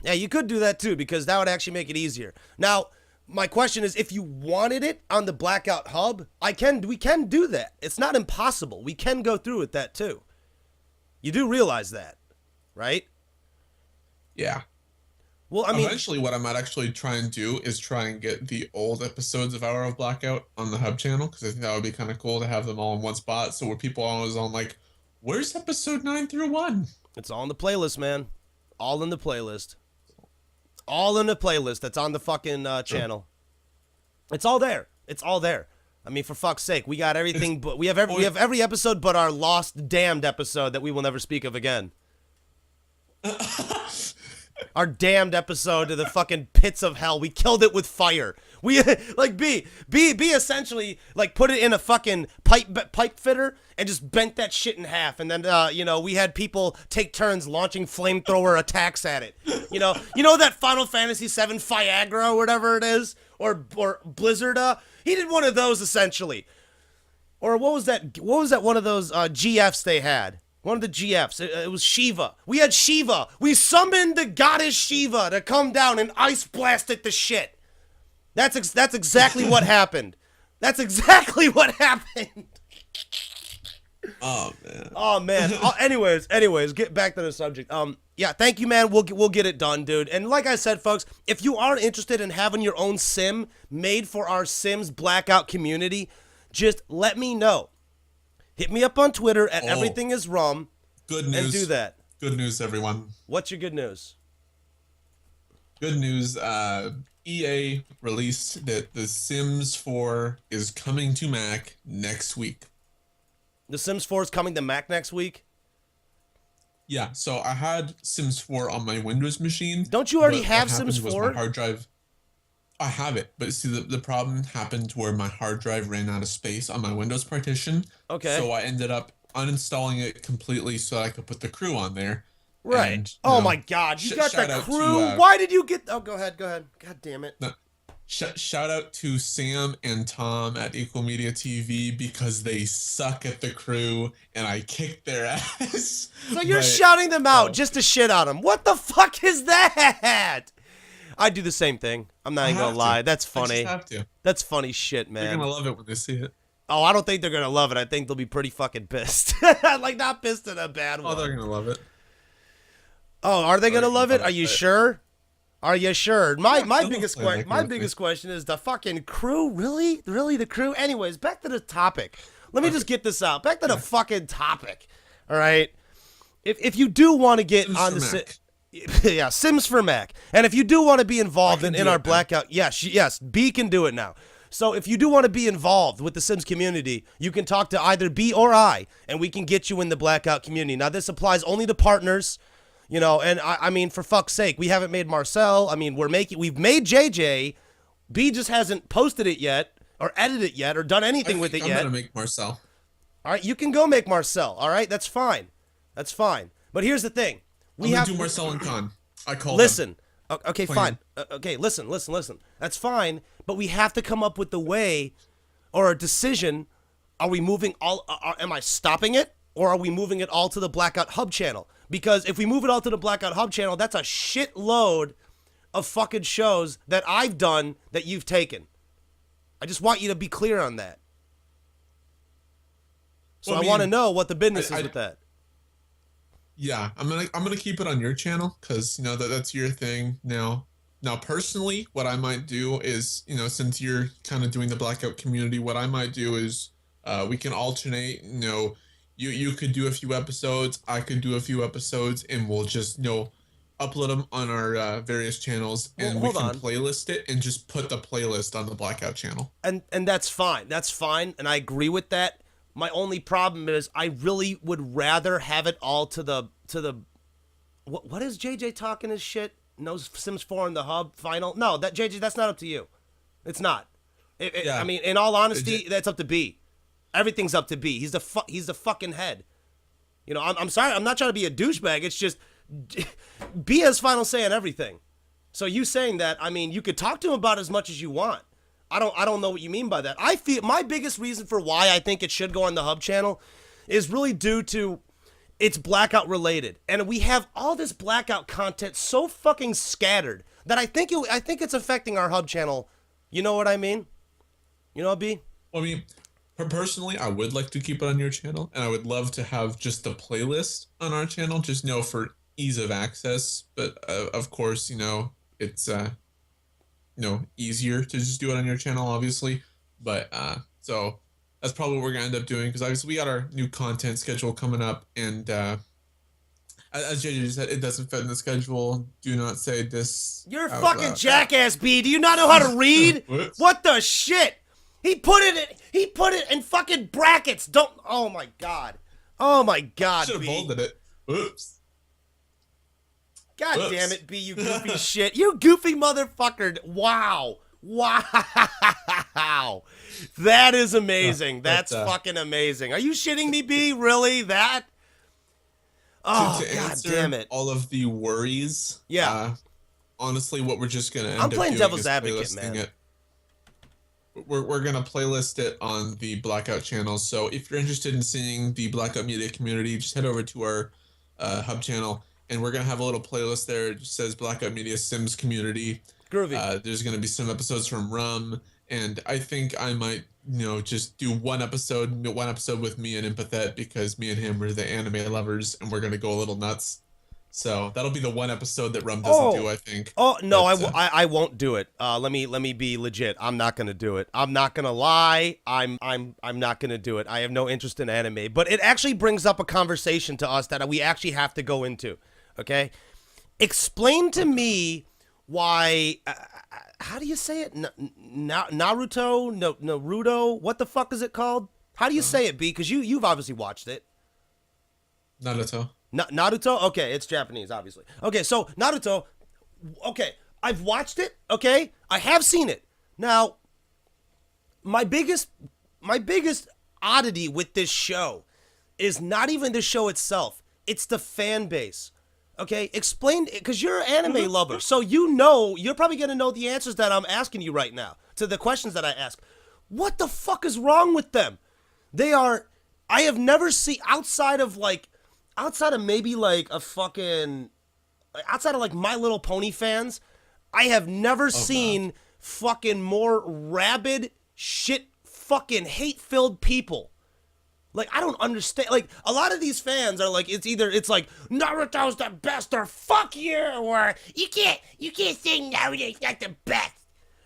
Yeah, you could do that too because that would actually make it easier. Now, my question is, if you wanted it on the Blackout Hub, we can do that. It's not impossible. We can go through with that too. You do realize that, right? Yeah. Well, I mean, eventually what I might actually try and do is try and get the old episodes of Hour of Blackout on the Hub channel because I think that would be kind of cool to have them all in one spot. So where people are always on like, where's episode 9 through 1? It's all in the playlist, man. All in the playlist. All in the playlist that's on the fucking channel. It's all there. It's all there. I mean, for fuck's sake, we got everything, but we have every episode but our lost damned episode that we will never speak of again. Our damned episode of the fucking pits of hell. We killed it with fire. We like B essentially like put it in a fucking pipe fitter and just bent that shit in half. And then we had people take turns launching flamethrower attacks at it. You know that Final Fantasy VII Viagra or whatever it is, or Blizzard. He did one of those essentially. Or what was that? What was that? One of those GFs they had. One of the GFs. It was Shiva. We had Shiva. We summoned the goddess Shiva to come down and ice blasted the shit. That's exactly what happened. That's exactly what happened. Oh man. Oh man. Anyways, get back to the subject. Yeah, thank you, man. We'll get it done, dude. And like I said, folks, if you are interested in having your own sim made for our Sims Blackout community, just let me know. Hit me up on Twitter at Everything Is Rum. Good news. And do that. Good news, everyone. What's your good news? Good news. EA released that The Sims 4 is coming to Mac next week. The Sims 4 is coming to Mac next week? Yeah, so I had Sims 4 on my Windows machine. Don't you already but what have Sims happened was my 4? hard drive. I have it, but see, the problem happened where my hard drive ran out of space on my Windows partition. Okay. So I ended up uninstalling it completely so that I could put the crew on there. Right. And, Oh my God, you got the crew? Why did you get... Oh, go ahead. God damn it. No, shout out to Sam and Tom at Equal Media TV because they suck at the crew and I kicked their ass. So you're shouting them out just to shit on them. What the fuck is that? I do the same thing. I'm not even gonna lie. That's funny. I just have to. That's funny shit, man. They're gonna love it when they see it. Oh, I don't think they're gonna love it. I think they'll be pretty fucking pissed. Like, not pissed in a bad way. Oh, they're gonna love it. Oh, are they gonna love it? Are you sure? Are you sure? My biggest question is the fucking crew. Really the crew. Anyways, back to the topic. Let me just get this out. Back to the fucking topic. All right. If you do want to get on the yeah, Sims for Mac. And if you do want to be involved in our Blackout, yes, B can do it now. So if you do want to be involved with the Sims community, you can talk to either B or I, and we can get you in the Blackout community. Now, this applies only to partners, you know, and I mean, for fuck's sake, we haven't made Marcel. I mean, we've made JJ. B just hasn't posted it yet, or edited it yet, or done anything with it yet. I'm gonna make Marcel. All right, you can go make Marcel. All right, that's fine. That's fine. But here's the thing. We have to do Marcel and Con. I call Listen. Okay, fine. Okay, listen. That's fine, but we have to come up with the way or a decision. Are we moving all am I stopping it, or are we moving it all to the Blackout Hub channel? Because if we move it all to the Blackout Hub channel, that's a shitload of fucking shows that I've done that you've taken. I just want you to be clear on that. So I want to know what the business is with that. Yeah, I'm gonna keep it on your channel because you know that's your thing now. Now, personally, what I might do is, you know, since you're kind of doing the Blackout community, what I might do is we can alternate. You know, you could do a few episodes, I could do a few episodes, and we'll just, you know, upload them on our various channels, and we can playlist it and just put the playlist on the Blackout channel. And that's fine. That's fine, and I agree with that. My only problem is I really would rather have it all to the what is JJ talking his shit? No Sims 4 in the hub final? No, that JJ, that's not up to you. It's not. Yeah. I mean, in all honesty, that's up to B. Everything's up to B. He's the fucking head. You know, I'm sorry. I'm not trying to be a douchebag. It's just B has final say on everything. So you saying that, I mean, you could talk to him about as much as you want. I don't know what you mean by that. I feel my biggest reason for why I think it should go on the hub channel is really due to it's Blackout related, and we have all this Blackout content so fucking scattered that I think it's affecting our hub channel. You know what I mean? You know, B? Well, I mean, personally, I would like to keep it on your channel, and I would love to have just the playlist on our channel, just, you know, for ease of access. But of course, you know, it's you know, easier to just do it on your channel, obviously. But so that's probably what we're gonna end up doing, because obviously we got our new content schedule coming up, and as JJ said, it doesn't fit in the schedule. Do not say this. You're a fucking jackass, B. Do you not know how to read? What the shit? He put it in fucking brackets. Don't. Oh my god. Oh my god. Should have bolded it. Oops. God damn it, B, you goofy shit. You goofy motherfucker. Wow. That is amazing. That's fucking amazing. Are you shitting me, B? Really? That? Oh, god damn it. All of the worries. Yeah. Honestly, what we're just going to end I'm up playing doing devil's is advocate, man. We're going to playlist it on the Blackout channel. So if you're interested in seeing the Blackout Media community, just head over to our hub channel. And we're going to have a little playlist there. It just says Blackout Media Sims Community. Groovy. There's going to be some episodes from Rum. And I think I might, you know, just do one episode with me and Empathet, because me and him are the anime lovers, and we're going to go a little nuts. So that'll be the one episode that Rum doesn't do, I think. Oh, no, I won't do it. Let me be legit. I'm not going to do it. I'm not going to lie. I'm not going to do it. I have no interest in anime. But it actually brings up a conversation to us that we actually have to go into. Okay? Explain to me why how do you say it? Naruto? No, Naruto? What the fuck is it called? How do you say it, B? Because you've obviously watched it. Naruto. Naruto? Okay, it's Japanese, obviously. Okay, so Naruto. Okay, I've watched it. Okay, I have seen it. Now, my biggest oddity with this show is not even the show itself. It's the fan base. Okay, explain, because you're an anime lover, so you're probably gonna know the answers that I'm asking you right now to the questions that I ask. What the fuck is wrong with them? They are. I have never seen outside of maybe like a fucking outside of like My Little Pony fans. I have never seen fucking more rabid shit, fucking hate-filled people. Like, I don't understand. Like, a lot of these fans are like, it's like Naruto's the best, or fuck you, or you can't say Naruto's not the best.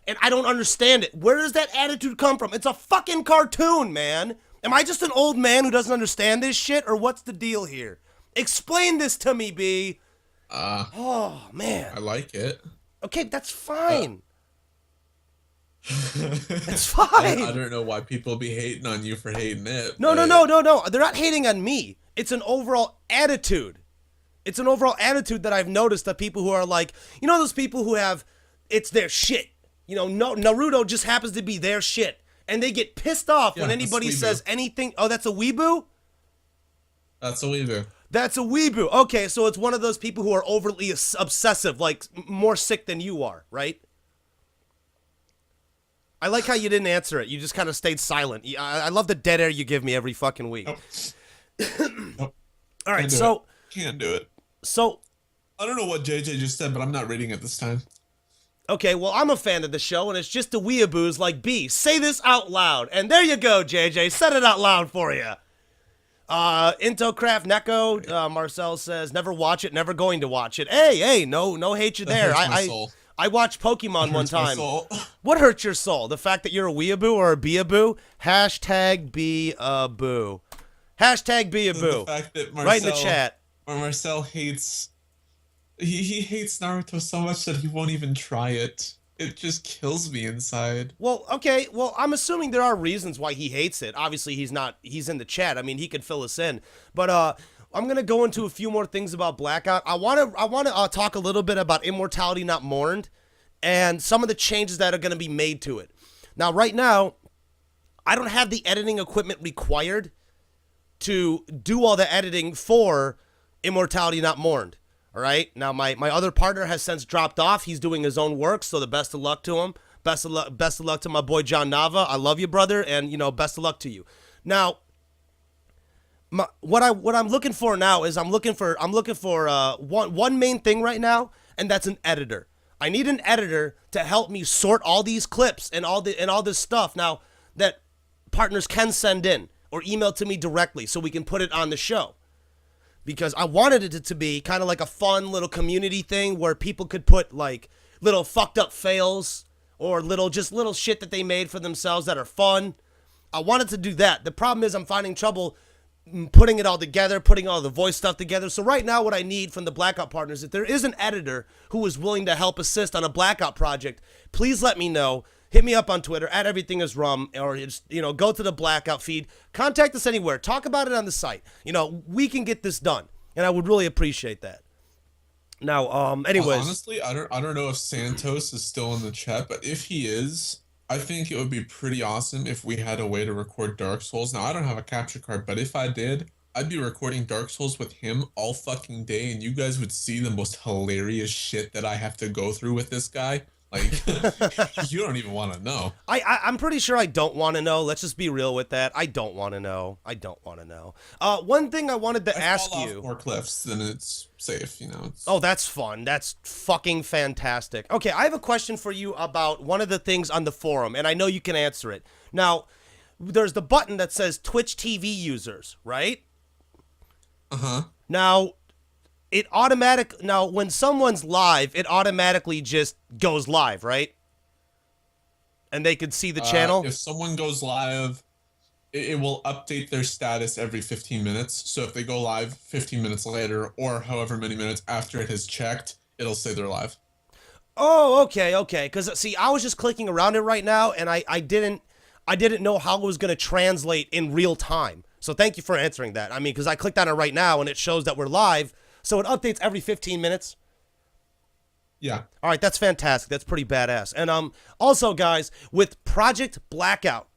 And I don't understand it. Where does that attitude come from? It's a fucking cartoon, man. Am I just an old man who doesn't understand this shit, or what's the deal here? Explain this to me, B. Oh, man. I like it. Okay, that's fine. It's fine. I don't know why people be hating on you for hating it. No. They're not hating on me. It's an overall attitude. It's an overall attitude that I've noticed that people who are like, you know, those people who have, it's their shit. You know, Naruto just happens to be their shit. And they get pissed off when anybody says anything. Oh, that's a weeboo? That's a weeboo. That's a weeboo. Okay, so it's one of those people who are overly obsessive, like more sick than you are, right? I like how you didn't answer it. You just kind of stayed silent. I love the dead air you give me every fucking week. Nope. All right, so... Can't do it. So... I don't know what JJ just said, but I'm not reading it this time. Okay, well, I'm a fan of the show, and it's just the weeaboos like B. Say this out loud. And there you go, JJ. Said it out loud for you. Intocraft Neko, Marcel says, never watch it, never going to watch it. Hey, no hate you there. I watched Pokemon one time. What hurts your soul? The fact that you're a weeaboo or a beaboo? Hashtag beaboo. Hashtag beaboo. The fact that Marcel, right in the chat. Or Marcel hates... He hates Naruto so much that he won't even try it. It just kills me inside. Well, okay. Well, I'm assuming there are reasons why he hates it. Obviously, he's in the chat. I mean, he could fill us in. But I'm going to go into a few more things about Blackout. I want to talk a little bit about Immortality Not Mourned and some of the changes that are going to be made to it. Now, right now, I don't have the editing equipment required to do all the editing for Immortality Not Mourned. All right. Now, my other partner has since dropped off. He's doing his own work, so the best of luck to him. Best of luck to my boy John Nava. I love you, brother, and best of luck to you. Now, what I'm looking for now is I'm looking for one main thing right now, and that's an editor. I need an editor to help me sort all these clips and all this stuff now that partners can send in or email to me directly, so we can put it on the show. Because I wanted it to be kind of like a fun little community thing where people could put like little fucked up fails or little shit that they made for themselves that are fun. I wanted to do that. The problem is I'm finding trouble putting it all together, putting all the voice stuff together. So right now what I need from the Blackout partners, if there is an editor who is willing to help assist on a Blackout project, please let me know. Hit me up on Twitter at everythingisrum, or just, go to the Blackout feed. Contact us anywhere. Talk about it on the site. We can get this done, and I would really appreciate that. Now, anyways, honestly, I don't know if Santos is still in the chat, but if he is, I think it would be pretty awesome if we had a way to record Dark Souls. Now, I don't have a capture card, but if I did, I'd be recording Dark Souls with him all fucking day, and you guys would see the most hilarious shit that I have to go through with this guy. Like, you don't even want to know. I'm pretty sure I don't want to know. Let's just be real with that. I don't want to know. One thing I wanted to ask you. Fall off more cliffs, then it's safe, Oh, that's fun. That's fucking fantastic. Okay, I have a question for you about one of the things on the forum, and I know you can answer it. Now, there's the button that says Twitch TV users, right? Uh-huh. Now, when someone's live, it automatically just goes live, right? And they can see the channel? If someone goes live, it will update their status every 15 minutes. So if they go live 15 minutes later, or however many minutes after it has checked, it'll say they're live. Oh, okay. Because see, I was just clicking around it right now, and I didn't know how it was going to translate in real time. So thank you for answering that. I mean, because I clicked on it right now, and it shows that we're live, so it updates every 15 minutes. Yeah. All right, that's fantastic. That's pretty badass. And also, guys, with Project Blackout,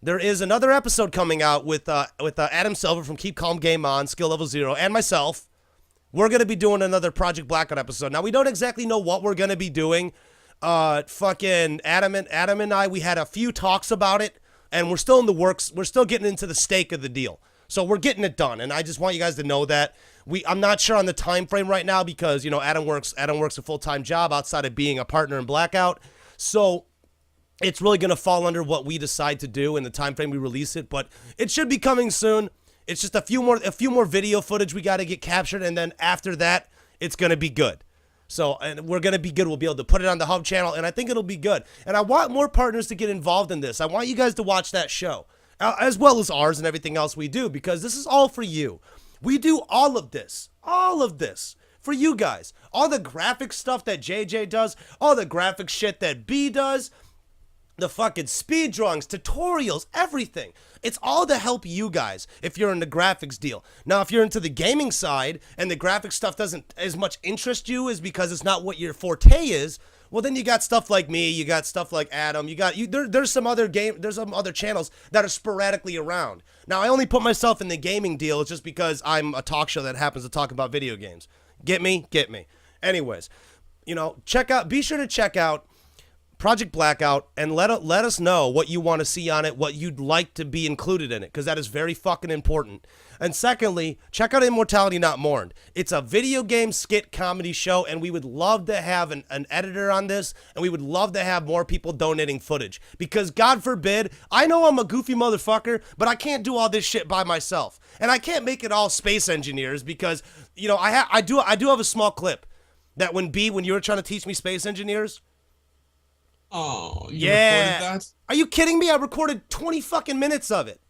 there is another episode coming out with Adam Silver from Keep Calm Game On, Skill Level 0, and myself. We're going to be doing another Project Blackout episode. Now, we don't exactly know what we're going to be doing. Fucking Adam and I, we had a few talks about it, and we're still in the works. We're still getting into the stake of the deal. So we're getting it done, and I just want you guys to know that. I'm not sure on the time frame right now because, you know, Adam works a full-time job outside of being a partner in Blackout. So it's really going to fall under what we decide to do in the time frame we release it, but it should be coming soon. It's just a few more video footage we got to get captured, and then after that, it's going to be good. So, and we're going to be good. We'll be able to put it on the Hub channel, and I think it'll be good. And I want more partners to get involved in this. I want you guys to watch that show, as well as ours and everything else we do, because this is all for you. We do all of this for you guys. All the graphic stuff that JJ does, all the graphic shit that B does, the fucking speed drawings, tutorials, everything. It's all to help you guys if you're in the graphics deal. Now, if you're into the gaming side and the graphic stuff doesn't as much interest you is because it's not what your forte is, well, then you got stuff like me, you got stuff like Adam, there's some other channels that are sporadically around. Now, I only put myself in the gaming deal just because I'm a talk show that happens to talk about video games. Get me? Get me. Anyways, you know, be sure to check out Project Blackout and let us know what you want to see on it, what you'd like to be included in it, because that is very fucking important. And secondly, check out Immortality Not Mourned. It's a video game skit comedy show, and we would love to have an editor on this, and we would love to have more people donating footage. Because God forbid, I know I'm a goofy motherfucker, but I can't do all this shit by myself. And I can't make it all space engineers because, you know, I do have a small clip that when you were trying to teach me space engineers. Oh, you recorded that? Are you kidding me? I recorded 20 fucking minutes of it.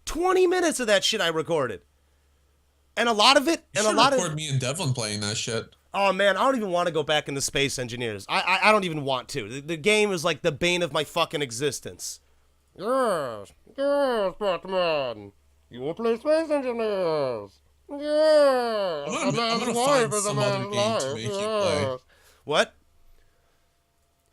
20 minutes of that shit I recorded. And a lot of it, You should record me and Devlin playing that shit. Oh man, I don't even want to go back into Space Engineers. I don't even want to. The game is like the bane of my fucking existence. Yes, Batman. You will play Space Engineers. Yes. I'm gonna find some other game to make you play. What?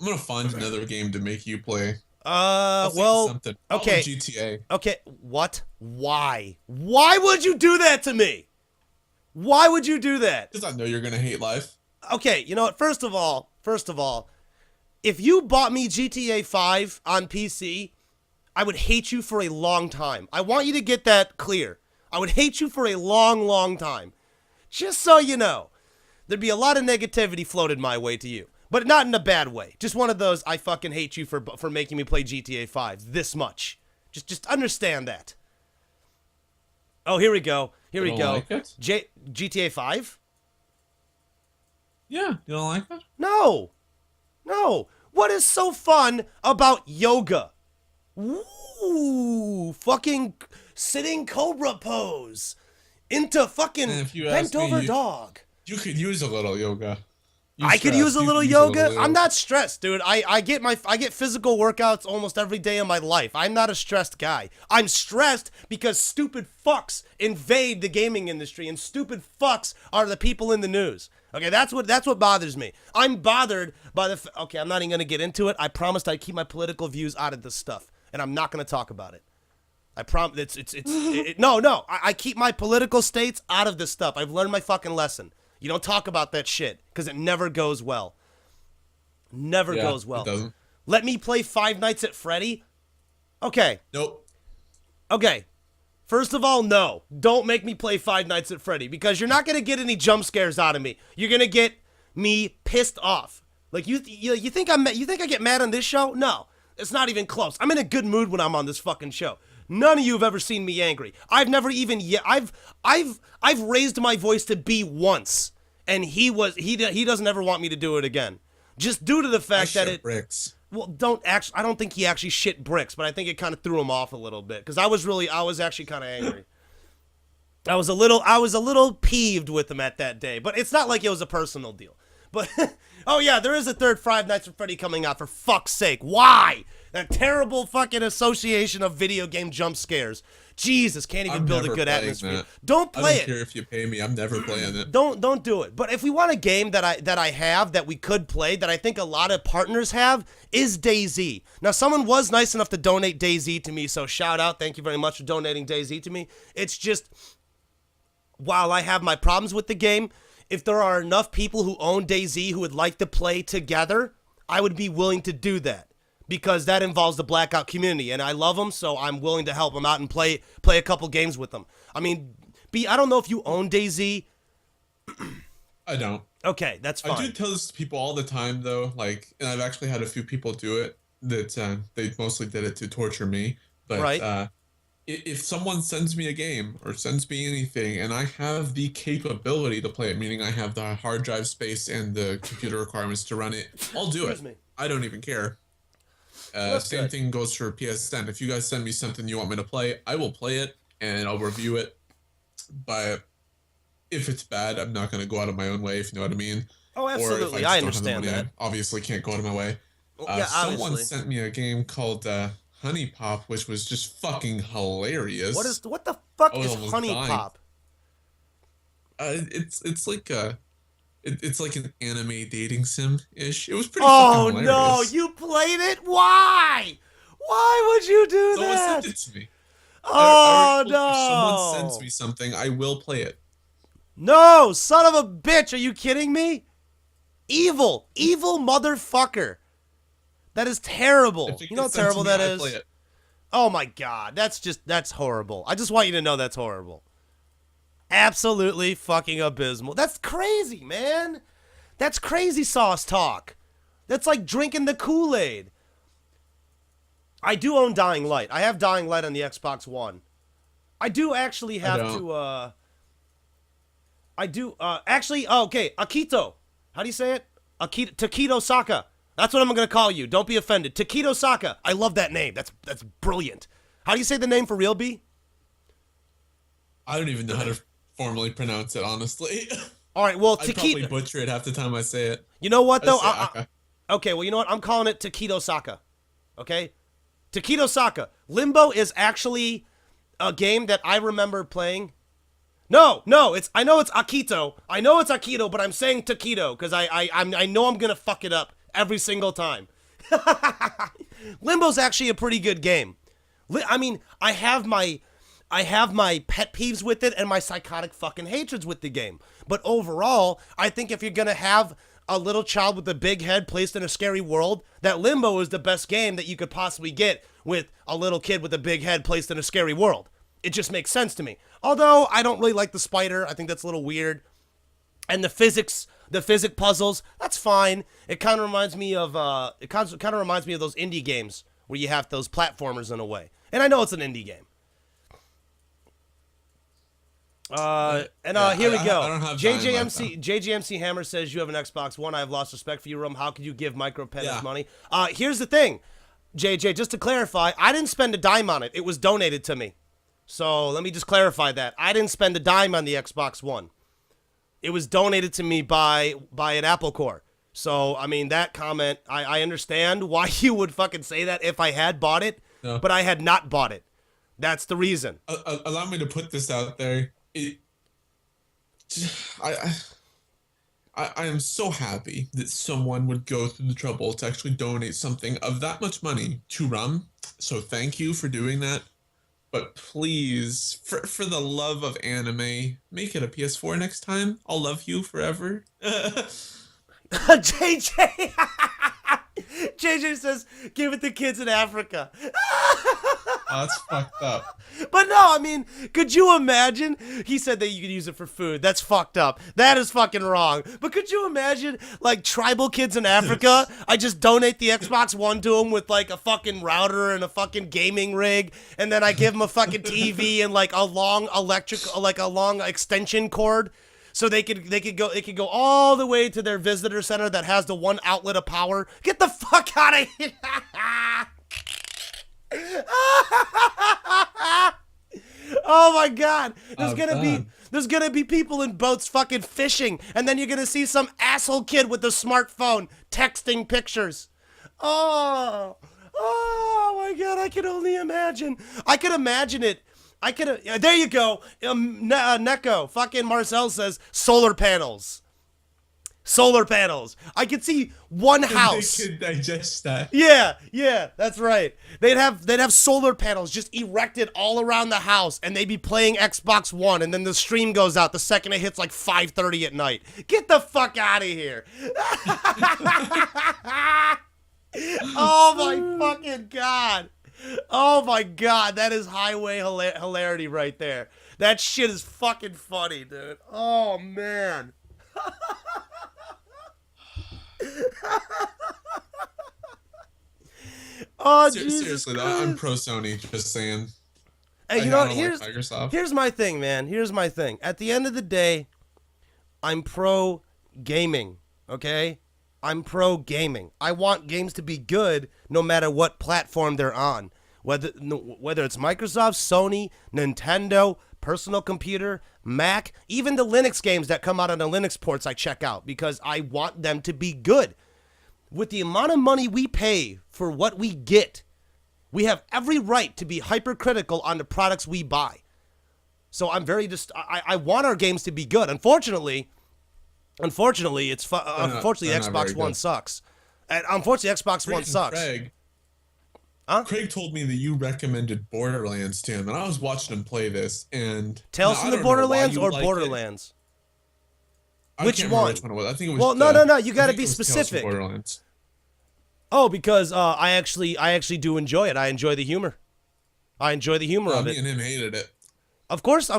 I'm gonna find another game to make you play. Well, okay. GTA. Okay, what? Why? Why would you do that to me? Why would you do that? Because I know you're gonna hate life. Okay, you know what? First of all, if you bought me GTA 5 on PC, I would hate you for a long time. I want you to get that clear. I would hate you for a long, long time. Just so you know, there'd be a lot of negativity floated my way to you. But not in a bad way. Just one of those, I fucking hate you for making me play GTA 5 this much. Just understand that. Oh, here we go. Here we go. Like it? GTA 5? Yeah, you don't like it? No. No. What is so fun about yoga? Woo! Fucking sitting cobra pose. Into fucking bent over dog. You could use a little yoga. I could use a little yoga. I'm not stressed, dude. I get physical workouts almost every day of my life. I'm not a stressed guy. I'm stressed because stupid fucks invade the gaming industry, and stupid fucks are the people in the news. Okay, that's what bothers me. I'm bothered by okay, I'm not even gonna get into it. I promised I'd keep my political views out of this stuff, and I'm not gonna talk about it. I promise. No. I keep my political states out of this stuff. I've learned my fucking lesson. You don't talk about that shit, because it never goes well. Never goes well. It doesn't. Let me play Five Nights at Freddy? Okay. Nope. Okay. First of all, no. Don't make me play Five Nights at Freddy, because you're not going to get any jump scares out of me. You're going to get me pissed off. Like, you think I get mad on this show? No. It's not even close. I'm in a good mood when I'm on this fucking show. None of you have ever seen me angry. I've never even I've raised my voice to B once, and he doesn't ever want me to do it again. Just due to the fact that it bricks. Well, I don't think he actually shit bricks, but I think it kind of threw him off a little bit because I was actually kind of angry. I was a little peeved with him at that day, but it's not like it was a personal deal. But, oh yeah, there is a third Five Nights at Freddy coming out, for fuck's sake. Why? That terrible fucking association of video game jump scares. Jesus, can't even build a good atmosphere. That. Don't play it. I don't care if you pay me. I'm never playing it. Don't do it. But if we want a game that I have that we could play, that I think a lot of partners have, is DayZ. Now, someone was nice enough to donate DayZ to me, so shout out. Thank you very much for donating DayZ to me. It's just, while I have my problems with the game, if there are enough people who own DayZ who would like to play together, I would be willing to do that. Because that involves the Blackout community, and I love them, so I'm willing to help them out and play a couple games with them. I mean, I don't know if you own DayZ. I don't. Okay, that's fine. I do tell this to people all the time, though. Like, and I've actually had a few people do it that they mostly did it to torture me. But right. If someone sends me a game or sends me anything, and I have the capability to play it, meaning I have the hard drive space and the computer requirements to run it, I'll do it. I don't even care. Same thing goes for PSN. If you guys send me something you want me to play, I will play it and I'll review it. But if it's bad, I'm not going to go out of my own way, if you know what I mean. Oh, absolutely. I understand that. I obviously can't go out of my way. Yeah, someone sent me a game called Honey Pop, which was just fucking hilarious. What the fuck is Honey Pop? It's like a... It's like an anime dating sim-ish. It was pretty fucking hilarious. Oh, no, you played it? Why? Why would you do that? Someone sent it to me. Oh, no. If someone sends me something, I will play it. No, son of a bitch. Are you kidding me? Evil motherfucker. That is terrible. You know how terrible that is? Play it. Oh, my God. That's horrible. I just want you to know that's horrible. Absolutely fucking abysmal. That's crazy, man. That's crazy sauce talk. That's like drinking the Kool-Aid. I do own Dying Light. I have Dying Light on the Xbox One. I do actually have to, okay, Akito. How do you say it? Takedo Saka. That's what I'm going to call you. Don't be offended. Takedo Saka. I love that name. That's brilliant. How do you say the name for real, B? I don't even know how to formally pronounce it, honestly. All right, well, I probably butcher it half the time I say it. You know what, though? Okay, well, you know what? I'm calling it Takedo Saka. Okay? Takedo Saka. Limbo is actually a game that I remember playing. No, I know it's Akito. I know it's Akito, but I'm saying Takedo because I know I'm going to fuck it up every single time. Limbo's actually a pretty good game. I mean, I have my pet peeves with it and my psychotic fucking hatreds with the game. But overall, I think if you're going to have a little child with a big head placed in a scary world, that Limbo is the best game that you could possibly get with a little kid with a big head placed in a scary world. It just makes sense to me. Although, I don't really like the spider. I think that's a little weird. And the physics puzzles, that's fine. It kind of reminds me of those indie games where you have those platformers in a way. And I know it's an indie game. Here we go. I don't have JJMC Hammer says you have an Xbox One. I have lost respect for you, Rum. How could you give micropenis money? Here's the thing, JJ. Just to clarify, I didn't spend a dime on it. It was donated to me. So let me just clarify that I didn't spend a dime on the Xbox One. It was donated to me by an Apple Core. So I mean that comment. I understand why you would fucking say that if I had bought it, but I had not bought it. That's the reason. Allow me to put this out there. I am so happy that someone would go through the trouble to actually donate something of that much money to Rum. So thank you for doing that. But please, for the love of anime, make it a PS4 next time. I'll love you forever. JJ JJ says, give it to kids in Africa. That's fucked up. But no, I mean, could you imagine? He said that you could use it for food. That's fucked up. That is fucking wrong. But could you imagine, like, tribal kids in Africa? I just donate the Xbox One to them with, like, a fucking router and a fucking gaming rig, and then I give them a fucking TV and, like, a long extension cord. So it could go all the way to their visitor center that has the one outlet of power. Get the fuck out of here. Oh my God! Bad. There's gonna be people in boats fucking fishing, and then you're gonna see some asshole kid with a smartphone texting pictures. Oh, oh my God! I can only imagine. I could imagine it. I could. There you go. Neko. Fucking Marcel says solar panels. Solar panels. I could see one house. They could digest that. Yeah, that's right. They'd have solar panels just erected all around the house, and they'd be playing Xbox One, and then the stream goes out the second it hits like 5:30 at night. Get the fuck out of here! Oh my fucking God! Oh my God, that is highway hilarity right there. That shit is fucking funny, dude. Oh man. Oh, Seriously, though, I'm pro Sony. Just saying. Hey, you know what? Like Microsoft. Here's my thing, man. Here's my thing. At the end of the day, I'm pro gaming. Okay, I'm pro gaming. I want games to be good, no matter what platform they're on. Whether it's Microsoft, Sony, Nintendo, personal computer, Mac, even the Linux games that come out on the Linux ports, I check out because I want them to be good. With the amount of money we pay for what we get, we have every right to be hypercritical on the products we buy. So I'm very I want our games to be good. Unfortunately, unfortunately Xbox One sucks. And unfortunately, Xbox One sucks. Craig told me that you recommended Borderlands to him, and I was watching him play this. And Tales from the Borderlands or Borderlands? Which one? Which one it was. I think it was. Well, no. You got to be specific. Borderlands. Oh, because I actually do enjoy it. I enjoy the humor. I enjoy the humor of it. Me and him hated it. Of course.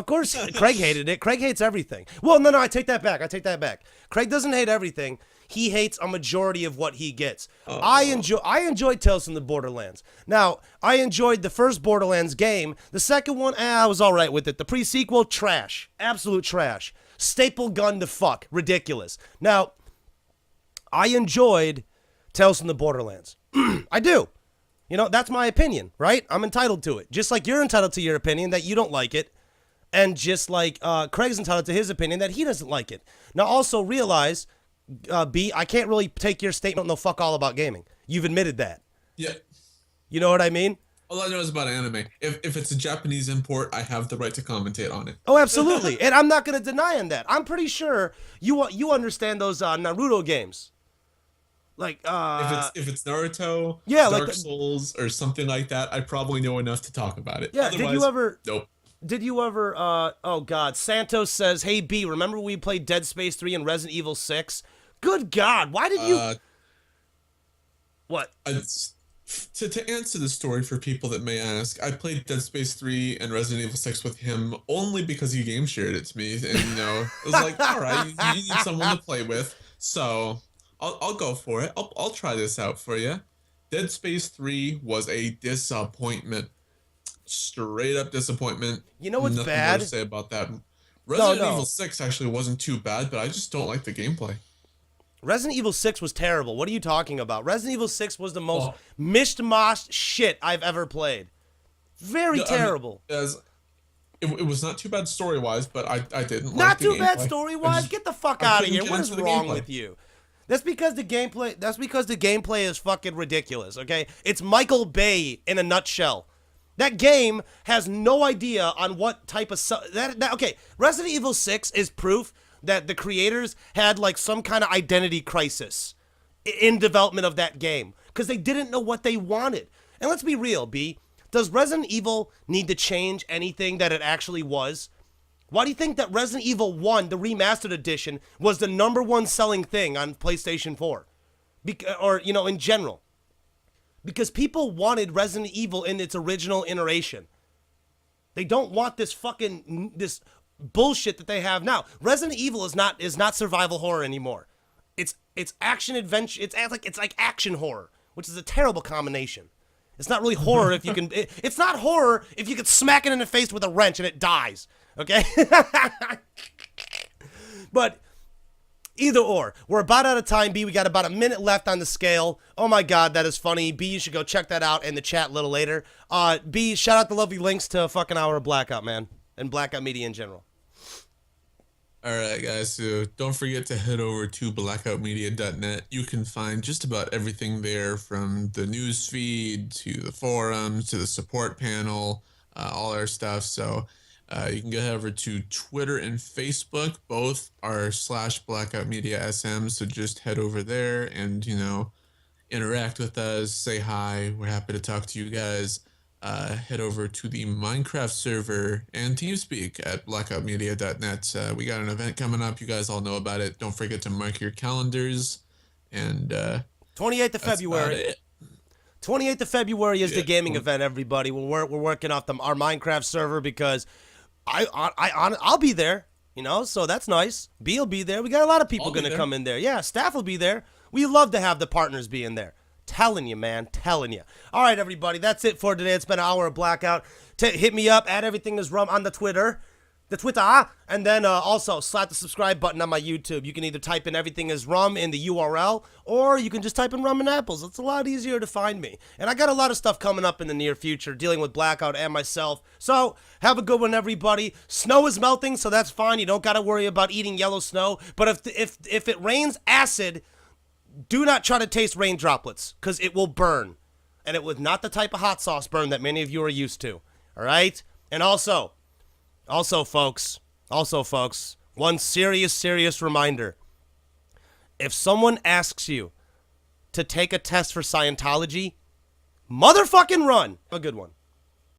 Craig hated it. Craig hates everything. Well, no, I take that back. Craig doesn't hate everything. He hates a majority of what he gets. I enjoyed Tales from the Borderlands. Now, I enjoyed the first Borderlands game. The second one, I was all right with it. The pre-sequel, trash. Absolute trash. Staple gun to fuck. Ridiculous. Now, I enjoyed Tales from the Borderlands. I do. You know, that's my opinion, right? I'm entitled to it. Just like you're entitled to your opinion that you don't like it. And just like Craig's entitled to his opinion that he doesn't like it. Now, also realize, B, I can't really take your statement no fuck all about gaming. You've admitted that. Yeah. You know what I mean? All I know is about anime. If it's a Japanese import, I have the right to commentate on it. Oh, absolutely. And I'm not going to deny that. I'm pretty sure you understand those Naruto games. Like if it's Naruto, yeah, Dark Souls, or something like that, I probably know enough to talk about it. Yeah, Otherwise, Nope. Did you ever oh God, Santos says, "Hey B, remember we played Dead Space 3 and Resident Evil 6? Good God, why did you What? To answer the story for people that may ask, I played Dead Space 3 and Resident Evil 6 with him only because he game shared it to me, and it was like, all right, you need someone to play with, so I'll go for it. I'll try this out for you. Dead Space 3 was a disappointment. Straight up disappointment. You know what's Nothing bad? more to say about that. Resident Evil 6 actually wasn't too bad, but I just don't like the gameplay. Resident Evil 6 was terrible. What are you talking about? Resident Evil 6 was the most mishmashed shit I've ever played. Very terrible. I mean, it was not too bad story-wise, but I didn't not like the too gameplay. bad story-wise? Get the fuck out of here. get What is into the wrong gameplay. with you? That's because the gameplay is fucking ridiculous, okay? It's Michael Bay in a nutshell. That game has no idea on what type of okay, Resident Evil 6 is proof that the creators had like some kind of identity crisis in development of that game because they didn't know what they wanted. And let's be real, B, does Resident Evil need to change anything that it actually was? Why do you think that Resident Evil 1, the remastered edition, was the #1 selling thing on PlayStation 4? Or, in general. Because people wanted Resident Evil in its original iteration. They don't want this this bullshit that they have now. Resident Evil is not survival horror anymore. It's action adventure. It's like action horror, which is a terrible combination. It's not really horror if you can. It's not horror if you can smack it in the face with a wrench and it dies. Okay. But either or, we're about out of time, B. We got about a minute left on the scale. Oh my God, that is funny. B, you should go check that out in the chat a little later. B, shout out the lovely links to fucking Hour of Blackout, man. and Blackout Media in general. All right, guys. So don't forget to head over to blackoutmedia.net. You can find just about everything there, from the news feed to the forums to the support panel, all our stuff. So you can go over to Twitter and Facebook. Both are /blackoutmediasm. So just head over there and, interact with us, say hi. We're happy to talk to you guys. Head over to the Minecraft server and Teamspeak at blackoutmedia.net. We got an event coming up. You guys all know about it. Don't forget to mark your calendars. And 28th of February. 28th of February is the gaming event, everybody. We're working off our Minecraft server because I'll be there, so that's nice. B will be there. We got a lot of people going to come in there. Yeah, staff will be there. We love to have the partners be in there. Telling you, man. Telling you. All right, everybody. That's it for today. It's been an hour of Blackout. Hit me up. Add everything is rum on the Twitter. And then also slap the subscribe button on my YouTube. You can either type in everything is rum in the URL, or you can just type in Rumandapples. It's a lot easier to find me. And I got a lot of stuff coming up in the near future dealing with Blackout and myself. So have a good one, everybody. Snow is melting, so that's fine. You don't got to worry about eating yellow snow. But if it rains acid, do not try to taste rain droplets, because it will burn. And it was not the type of hot sauce burn that many of you are used to. All right? And also, folks, one serious reminder. If someone asks you to take a test for Scientology, motherfucking run. Have a good one.